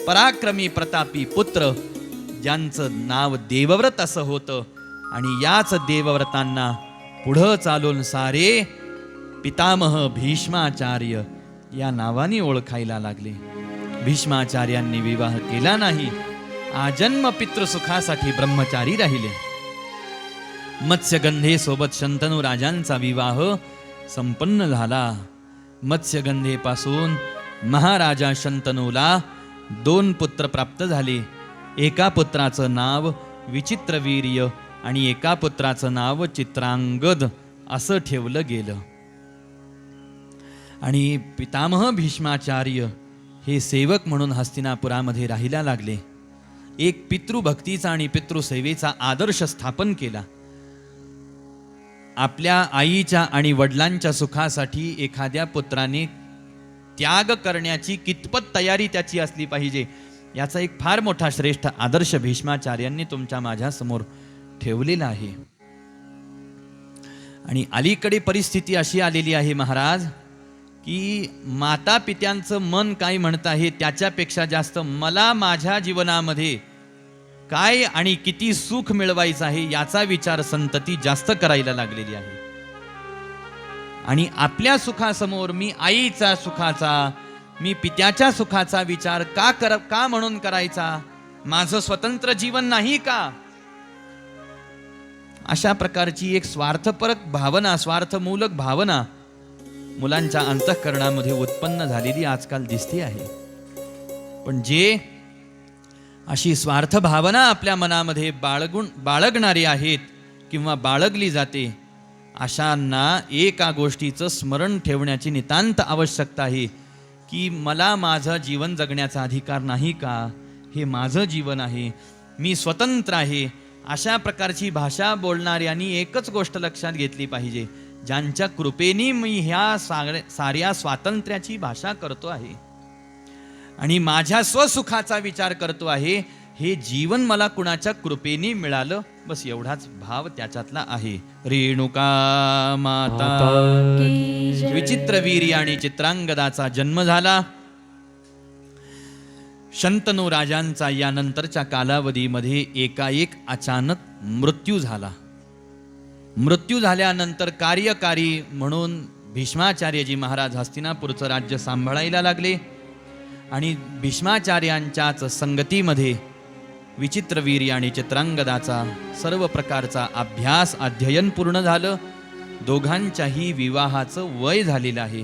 पराक्रमी प्रतापी पुत्र, ज्यांचं नाव देवव्रत असं होतं. आणि याच देवव्रतांना पुढं चालून सारे पितामह भीष्माचार्य या नावाने ओळखायला लागले. भीष्माचार्यांनी विवाह केला नाही, आजन्म पितृसुखासाठी ब्रह्मचारी राहिले. मत्स्यगंधे सोबत शंतनू राजांचा विवाह संपन्न झाला. मत्स्यगंधेपासून महाराजा शंतनूला 2 पुत्र प्राप्त झाले. एका पुत्राचं नाव विचित्रवीर्य आणि एका पुत्राचं नाव चित्रांगद असं ठेवलं गेलं. आणि पितामह भीष्माचार्य हे सेवक म्हणून हस्तिनापुरामध्ये राहायला लागले. एक पितृभक्तीचा आणि पितृसेवेचा आदर्श स्थापन केला. आपल्या आईच्या आणि वडिलांच्या सुखासाठी एखाद्या पुत्राने त्याग करण्याची कितपत तयारी त्याची असली पाहिजे याचा एक फार मोठा श्रेष्ठ आदर्श भीष्माचार्यांनी तुमच्या माझ्यासमोर ठेवलेला आहे. आणि अलीकडे परिस्थिती अशी आलेली आहे महाराज की माता पित्यांचं मन काय म्हणत आहे त्याच्यापेक्षा जास्त मला माझ्या जीवनामध्ये काय आणि किती सुख मिळवायचं आहे याचा विचार संतती जास्त करायला लागलेली आहे. आणि आपल्या सुखासमोर मी आईचा सुखाचा, मी पित्याच्या सुखाचा विचार का म्हणून करायचा? माझं स्वतंत्र जीवन नाही का? अशा प्रकारची एक स्वार्थपरक भावना, स्वार्थमूलक भावना मुलांच्या अंतःकरणामध्ये उत्पन्न झालेली आजकाल दिसते आहे. पण जे अशी स्वार्थ भावना आपल्या मनामध्ये बाळगणारी आहेत किंवा बाळगली जाते, अशांना एका गोष्टीचं स्मरण ठेवण्याची नितांत आवश्यकता आहे की मला माझं जीवन जगण्याचा अधिकार नाही का? हे माझं जीवन आहे, मी स्वतंत्र आहे. अशा प्रकारची भाषा बोलणाऱ्यांनी एकच गोष्ट लक्षात घेतली पाहिजे, ज्यांच्या कृपेने मी ह्या साऱ्या स्वातंत्र्याची भाषा करतो आहे आणि माझ्या स्वसुखाचा विचार करतो आहे, हे जीवन मला कुणाच्या कृपेने मिळालं, बस एवढाच भाव त्याच्यातला आहे. रेणुका माता विचित्रवीर्य आणि चित्रांगदाचा जन्म झाला. शंतनू राजांचा यानंतरच्या कालावधीमध्ये एकाएक अचानक मृत्यू झाला. मृत्यू झाल्यानंतर कार्यकारी म्हणून भीष्माचार्यजी महाराज हस्तिनापूरचं राज्य सांभाळायला लागले आणि भीष्माचार्यांच्याच संगतीमध्ये विचित्रवीर्य आणि चित्रांगदाचा सर्व प्रकारचा अभ्यास अध्ययन पूर्ण झालं. दोघांच्याही विवाहाचं वय झालेलं आहे.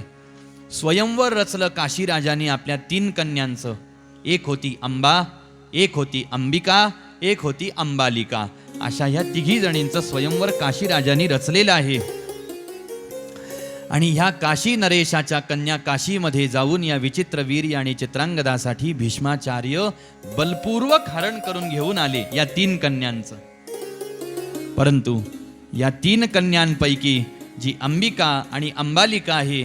स्वयंवर रचलं काशीराजांनी आपल्या 3 कन्यांचं. एक होती अंबा, एक होती अंबिका, एक होती अंबालिका. अशा ह्या 3 जणींचं स्वयंवर काशीराजांनी रचलेलं आहे. आणि ह्या काशी नरेशाच्या कन्या काशीमध्ये जाऊन या विचित्रवीर्य आणि चित्रांगदासाठी भीष्माचार्य बलपूर्वक हरण करून घेऊन आले या 3 कन्यांचं. परंतु या 3 कन्यांपैकी जी अंबिका आणि अंबालिका आहे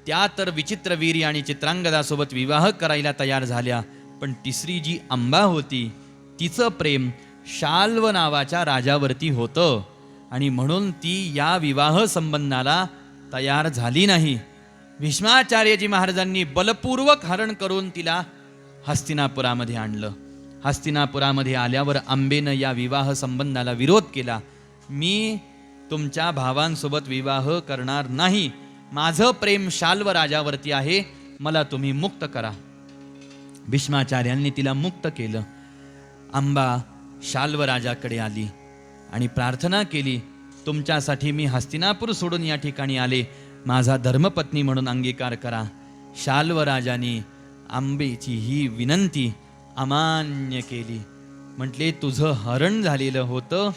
त्या तर विचित्रवीर्य आणि चित्रांगदासोबत विवाह करायला तयार झाल्या, पण तिसरी जी अंबा होती तिचं प्रेम शाल्व नावाच्या राजावरती होतं आणि म्हणून ती या विवाह संबंधाला तयार झाली नाही. भीष्माचार्यजी महाराजांनी बलपूर्वक हरण करून तिला हस्तिनापुरामध्ये आणलं. हस्तिनापुरामध्ये आल्यावर अंबेनं या विवाह संबंधाला विरोध केला. मी तुमच्या भावांसोबत विवाह करणार नाही, माझं प्रेम शाल्व राजावरती आहे, मला तुम्ही मुक्त करा. भीष्माचार्यांनी तिला मुक्त केलं. अंबा शाल्व राजाकडे आली आणि प्रार्थना केली, तुमच्यासाठी मी हस्तिनापूर सोडून या ठिकाणी आले, माझा धर्मपत्नी म्हणून अंगीकार करा. शाल्व राजाने अंबेची ही विनंती अमान्य केली. म्हटले, तुझं हरण झालेलं होतं,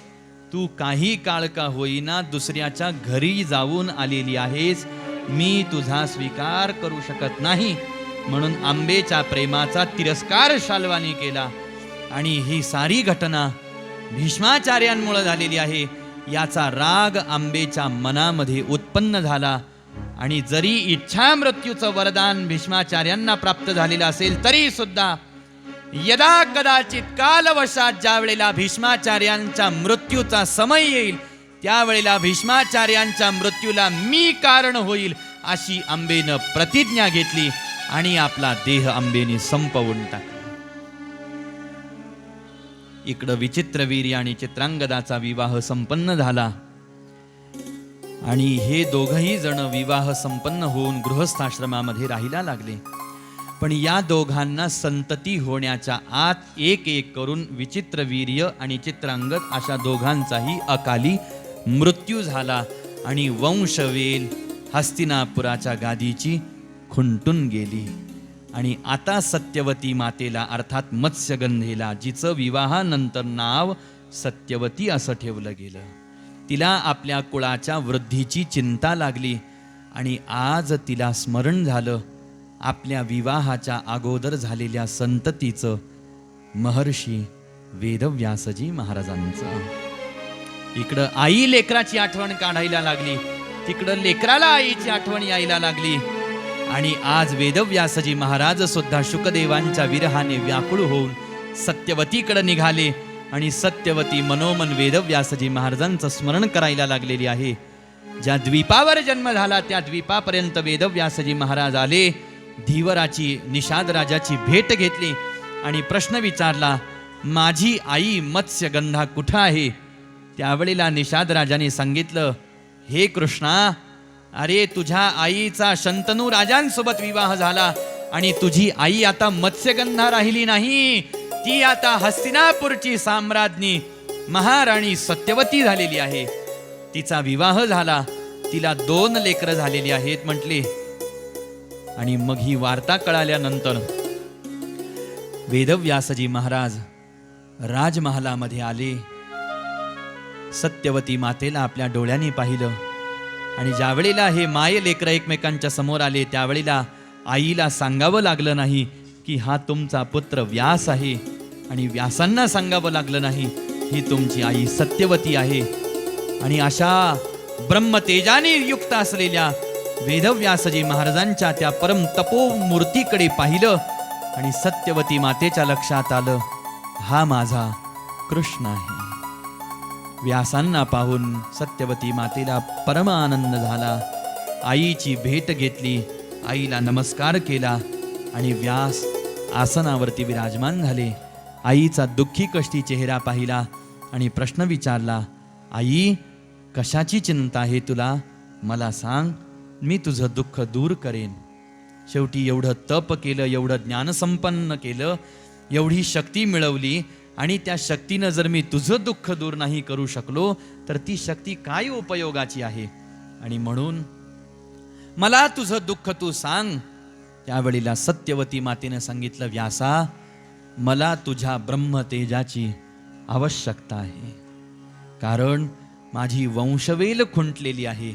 तू काही काळ का होईना दुसऱ्याच्या घरी जाऊन आलेली आहेस, मी तुझा स्वीकार करू शकत नाही. म्हणून आंबेच्या प्रेमाचा तिरस्कार शाल्वाने केला. आणि ही सारी घटना भीष्माचार्यांमुळे झालेली आहे याचा राग आंबेच्या मनामध्ये उत्पन्न झाला. आणि जरी इच्छा मृत्यूचं वरदान भीष्माचार्यांना प्राप्त झालेलं असेल तरी सुद्धा यदा कदाचित कालवशात ज्या वेळेला भीष्माचार्यांच्या मृत्यूचा समय येईल त्यावेळेला भीष्माचार्यांच्या मृत्यूला मी कारण होईल अशी अंबेनं प्रतिज्ञा घेतली आणि आपला देह अंबेने संपवून टाकला. इकडं विचित्रवीर्य आणि चित्रांगदाचा विवाह संपन्न झाला आणि हे दोघही जण विवाह संपन्न होऊन गृहस्थाश्रमामध्ये राहायला लागले. पण या दोघांना संतती होण्याच्या आत एक एक करून विचित्रवीर्य आणि चित्रांगद अशा दोघांचाही अकाली मृत्यू झाला आणि वंशवेल हस्तिनापुराच्या गादीची खुंटून गेली. आणि आता सत्यवती मातेला अर्थात मत्स्यगंधेला, जिचं विवाहानंतर नाव सत्यवती असं ठेवलं गेलं, तिला आपल्या कुळाच्या वृद्धीची चिंता लागली. आणि आज तिला स्मरण झालं आपल्या विवाहाच्या अगोदर झालेल्या संततीचं, महर्षी वेदव्यासजी महाराजांचं. इकडं आई लेकराची आठवण काढायला लागली, तिकडं लेकराला आईची आठवण यायला लागली. आणि आज वेदव्यासजी महाराज सुद्धा शुकदेवांच्या विरहाने व्याकुळ होऊन सत्यवतीकडे निघाले आणि सत्यवती मनोमन वेदव्यासजी महाराजांचं स्मरण करायला लागलेली आहे. ज्या द्वीपावर जन्म झाला त्या द्वीपापर्यंत वेदव्यासजी महाराज आले, धीवराची निषाद राजाची भेट घेतली आणि प्रश्न विचारला, माझी आई मत्स्यगंधा कुठं आहे? त्यावेळेला निषाद राजाने सांगितलं, हे कृष्णा, अरे तुझ्या आईचा शंतनू राजांसोबत विवाह झाला आणि तुझी आई आता मत्स्यगंधा राहिली नाही, ती आता हस्तिनापूरची साम्राज्ञी महाराणी सत्यवती झालेली आहे. तिचा विवाह झाला, तिला 2 लेकरं झालेली आहेत म्हटले. आणि मग ही वार्ता कळाल्यानंतर वेदव्यासजी महाराज राजमहालामध्ये आले. सत्यवती मातेला आपल्या डोळ्यांनी पाहिलं आणि ज्यावेळेला हे माय लेकरं एकमेकांच्या समोर आले त्यावेळेला आईला सांगावं लागलं नाही की हा तुमचा पुत्र व्यास आहे, आणि व्यासांना सांगावं लागलं नाही ही तुमची आई सत्यवती आहे. आणि अशा ब्रह्मतेजाने युक्त असलेल्या वेदव्यासजी महाराजांच्या त्या परम तपो मूर्तीकडे पाहिलं आणि सत्यवती मातेच्या लक्षात आलं, हा माझा कृष्ण आहे. व्यासांना पाहून सत्यवती मातेला परम आनंद झाला. आईची भेट घेतली, आईला नमस्कार केला आणि व्यास आसनावरती विराजमान झाले. आईचा दुःखी कष्टी चेहरा पाहिला आणि प्रश्न विचारला, आई, कशाची चिंता आहे तुला? मला सांग, मी तुझं दुःख दूर करेन. शेवटी एवढं तप केलं, एवढं ज्ञानसंपन्न केलं, एवढी शक्ती मिळवली, आणि त्या शक्तीनं जर मी तुझं दुःख दूर नाही करू शकलो तर ती शक्ती काय उपयोगाची आहे? आणि म्हणून मला तुझं दुःख तू सांग. त्यावेळेला सत्यवती मातेनं सांगितलं, व्यासा, मला तुझ्या ब्रह्मतेजाची आवश्यकता आहे, कारण माझी वंशवेल खुंटलेली आहे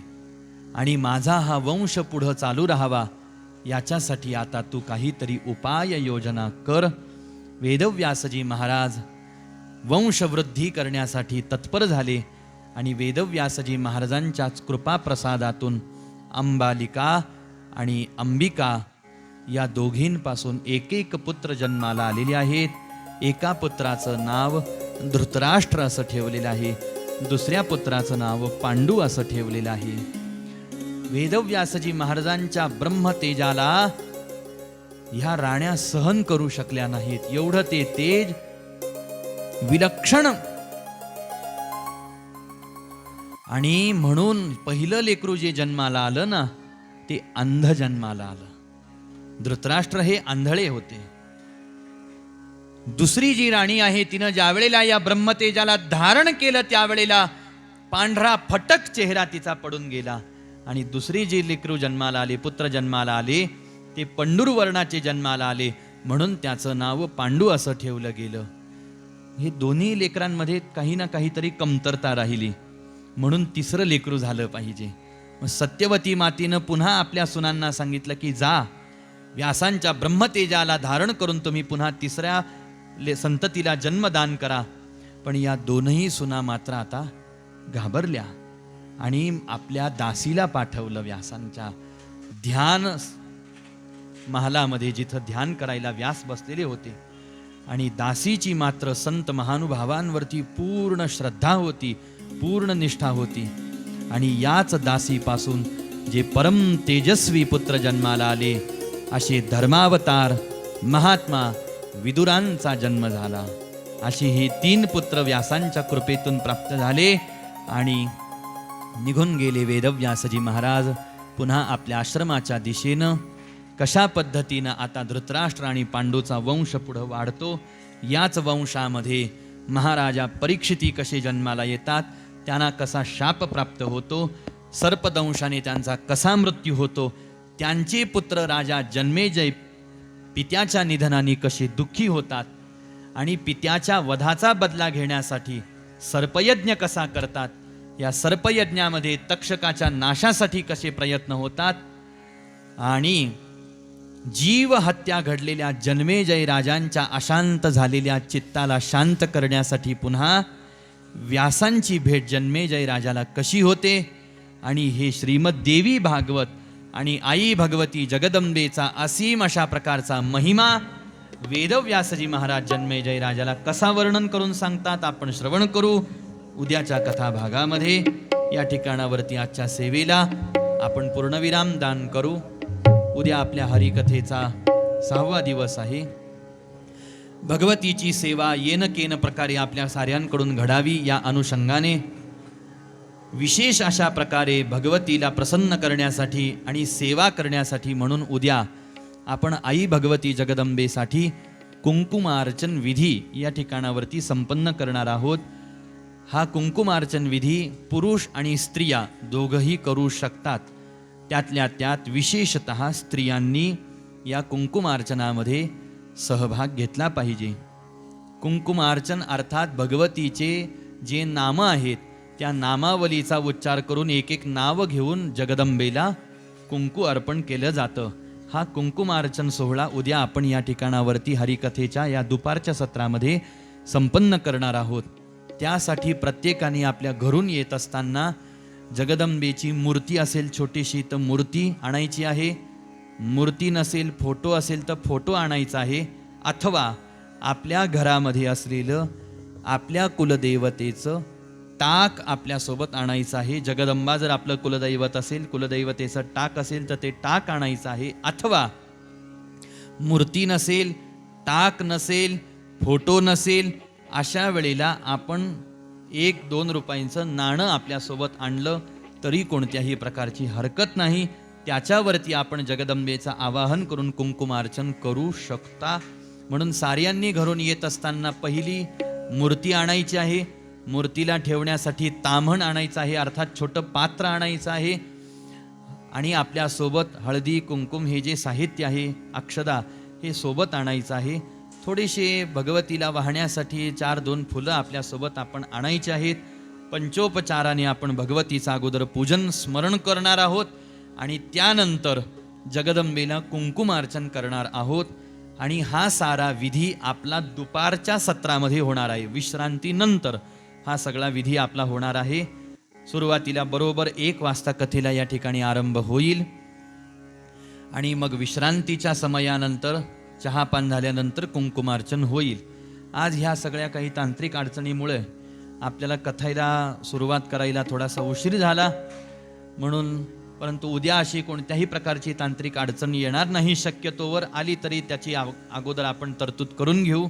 आणि माझा हा वंश पुढं चालू राहावा याच्यासाठी आता तू काहीतरी उपाय योजना कर. वेदव्यासजी महाराज वंशवृद्धी करण्यासाठी तत्पर झाले आणि वेदव्यासजी महाराजांच्याच कृपा प्रसादातून अंबालिका आणि अंबिका या दोघींपासून एक पुत्र जन्माला आलेले आहेत. एका पुत्राचं नाव धृतराष्ट्र असं ठेवलेलं आहे, दुसऱ्या पुत्राचं नाव पांडू असं ठेवलेलं आहे. वेदव्यासजी महाराजांच्या ब्रह्मतेजाला ह्या राण्या सहन करू शकल्या नाहीत. एवढं ते तेज विलक्षण, आणि म्हणून पहिलं लेकरू जे जन्माला आलं ना ते अंध जन्माला आलं. धृतराष्ट्र हे आंधळे होते. दुसरी जी राणी आहे तिनं ज्या वेळेला या ब्रह्मतेजाला धारण केलं त्यावेळेला पांढरा फटक चेहरा तिचा पडून गेला. आणि दुसरी जी लेकरू जन्माला आले, पुत्र जन्माला आले, ते पंडूर वर्णाचे जन्माला आले, म्हणून त्याचं नाव पांडू असं ठेवलं गेलं. हे दोन्ही लेकरांमध्ये काही ना काहीतरी कमतरता राहिली, म्हणून तिसरं लेकरू झालं पाहिजे. मग सत्यवती मातीनं पुन्हा आपल्या सुनांना सांगितलं की जा, व्यासांच्या ब्रह्मतेजाला धारण करून तुम्ही पुन्हा तिसऱ्या संततीला जन्मदान करा. पण या दोनही सुना मात्र आता घाबरल्या आणि आपल्या दासीला पाठवलं व्यासांच्या ध्यान महालामध्ये, जिथं ध्यान करायला व्यास बसलेले होते. आणि दासीची मात्र संत महानुभावांवरती पूर्ण श्रद्धा होती, पूर्ण निष्ठा होती. आणि याच दासीपासून जे परम तेजस्वी पुत्र जन्माला आले असे धर्मावतार महात्मा विदुरांचा जन्म झाला. अशी ही 3 पुत्र व्यासांच्या कृपेतून प्राप्त झाले आणि निघून गेले वेदव्यासजी महाराज पुन्हा आपल्या आश्रमाच्या दिशेनं. कशा पद्धतीनं आता धृतराष्ट्र आणि पांडूचा वंश पुढं वाढतो, याच वंशामध्ये महाराजा परीक्षिती कसे जन्माला येतात, त्यांना कसा शाप प्राप्त होतो, सर्पदंशाने त्यांचा कसा मृत्यू होतो, त्यांचे पुत्र राजा जन्मेजय पित्याच्या निधनाने कसे दुःखी होतात आणि पित्याच्या वधाचा बदला घेण्यासाठी सर्पयज्ञ कसा करतात, या सर्पयज्ञामध्ये तक्षकाच्या नाशासाठी कसे प्रयत्न होतात, आणि जीव हत्या घडलेल्या जन्मेजय राजांच्या अशांत झालेल्या चित्ताला शांत करण्यासाठी पुन्हा व्यासांची भेट जन्मेजय राजाला कशी होते, आणि हे श्रीमद देवी भागवत आणि आई भगवती जगदंबेचा असीम अशा प्रकारचा महिमा वेदव्यासजी महाराज जन्मेजय राजाला कसा वर्णन करून सांगतात आपण श्रवण करू उद्याच्या कथा भागामध्ये. या ठिकाणावरती आजच्या सेवेला आपण पूर्णविराम दान करू. उद्या आपल्या हरिकथेचा 6वा दिवस आहे. भगवतीची सेवा येन केन प्रकारे आपल्या साऱ्यांकडून घडावी, या अनुषंगाने विशेष अशा प्रकारे भगवतीला प्रसन्न करण्यासाठी आणि सेवा करण्यासाठी म्हणून उद्या आपण आई भगवती जगदंबेसाठी कुंकुमार्चन विधी या ठिकाणावरती संपन्न करणार आहोत. हा कुंकुमार्चन विधी पुरुष आणि स्त्रिया दोघंही करू शकतात. त्यातल्या त्यात विशेषतः स्त्रियांनी या कुंकुमार्चनामध्ये सहभाग घेतला पाहिजे. कुंकुमार्चन अर्थात भगवतीचे जे नामं आहेत त्या नामावलीचा उच्चार करून एक एक नाव घेऊन जगदंबेला कुंकू अर्पण केलं जातं. हा कुंकुमार्चन सोहळा उद्या आपण या ठिकाणावरती हरिकथेच्या या दुपारच्या सत्रामध्ये संपन्न करणार आहोत. त्यासाठी प्रत्येकाने आपल्या घरून येत असताना जगदंबेची मूर्ती असेल छोटीशी तर मूर्ती आणायची आहे. मूर्ती नसेल, फोटो असेल तर फोटो आणायचा आहे. अथवा आपल्या घरामध्ये असलेलं आपल्या कुलदेवतेचं टाक आपल्यासोबत आणायचं आहे. जगदंबा जर आपलं कुलदैवत असेल, कुलदैवतेचं टाक असेल तर ते टाक आणायचं आहे. अथवा मूर्ती नसेल, टाक नसेल, फोटो नसेल, अशा वेळेला आपण 1-2 रुपयांचं नाणं आपल्यासोबत आणलं तरी कोणत्याही प्रकारची हरकत नाही. त्याच्यावरती आपण जगदंबेचं आवाहन करून कुंकुमार्चन करू शकता. म्हणून साऱ्यांनी घरून येत असताना पहिली मूर्ती आणायची आहे. मूर्तीला ठेवण्यासाठी ताम्हण आणायचं आहे, अर्थात छोटं पात्र आणायचं आहे. आणि आपल्यासोबत हळदी कुंकुम हे जे साहित्य आहे, अक्षदा, हे सोबत आणायचं आहे. थोडेसे भगवतीला वाहण्यासाठी 4-2 फुलं आपल्यासोबत आपण आणायची आहेत. पंचोपचाराने आपण भगवतीचं अगोदर पूजन स्मरण करणार आहोत आणि त्यानंतर जगदंबेला कुंकुमार्चन करणार आहोत. आणि हा सारा विधी आपला दुपारच्या सत्रामध्ये होणार आहे. विश्रांतीनंतर हा सगळा विधी आपला होणार आहे. सुरुवातीला बरोबर 1 वाजता कथेला या ठिकाणी आरंभ होईल आणि मग विश्रांतीच्या समयानंतर चहापान झाल्यानंतर कुंकुमार्चन होईल. आज ह्या सगळ्या काही तांत्रिक अडचणीमुळे आपल्याला कथेला सुरुवात करायला थोडासा उशीर झाला म्हणून, परंतु उद्या अशी कोणत्याही प्रकारची तांत्रिक अडचण येणार नाही. शक्यतोवर आली तरी त्याची अगोदर आपण तरतूद करून घेऊ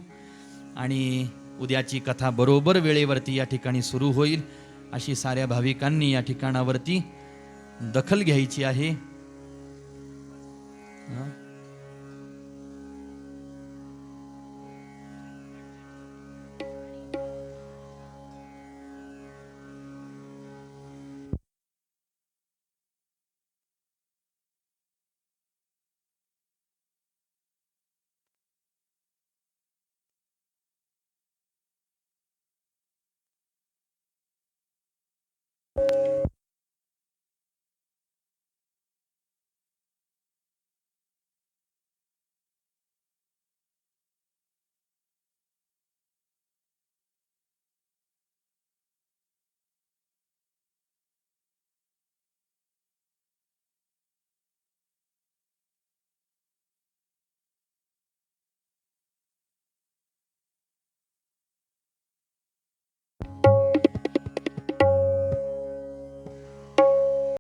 आणि उद्याची कथा बरोबर वेळेवरती या ठिकाणी सुरू होईल अशी साऱ्या भाविकांनी या ठिकाणावरती दखल घ्यायची आहे.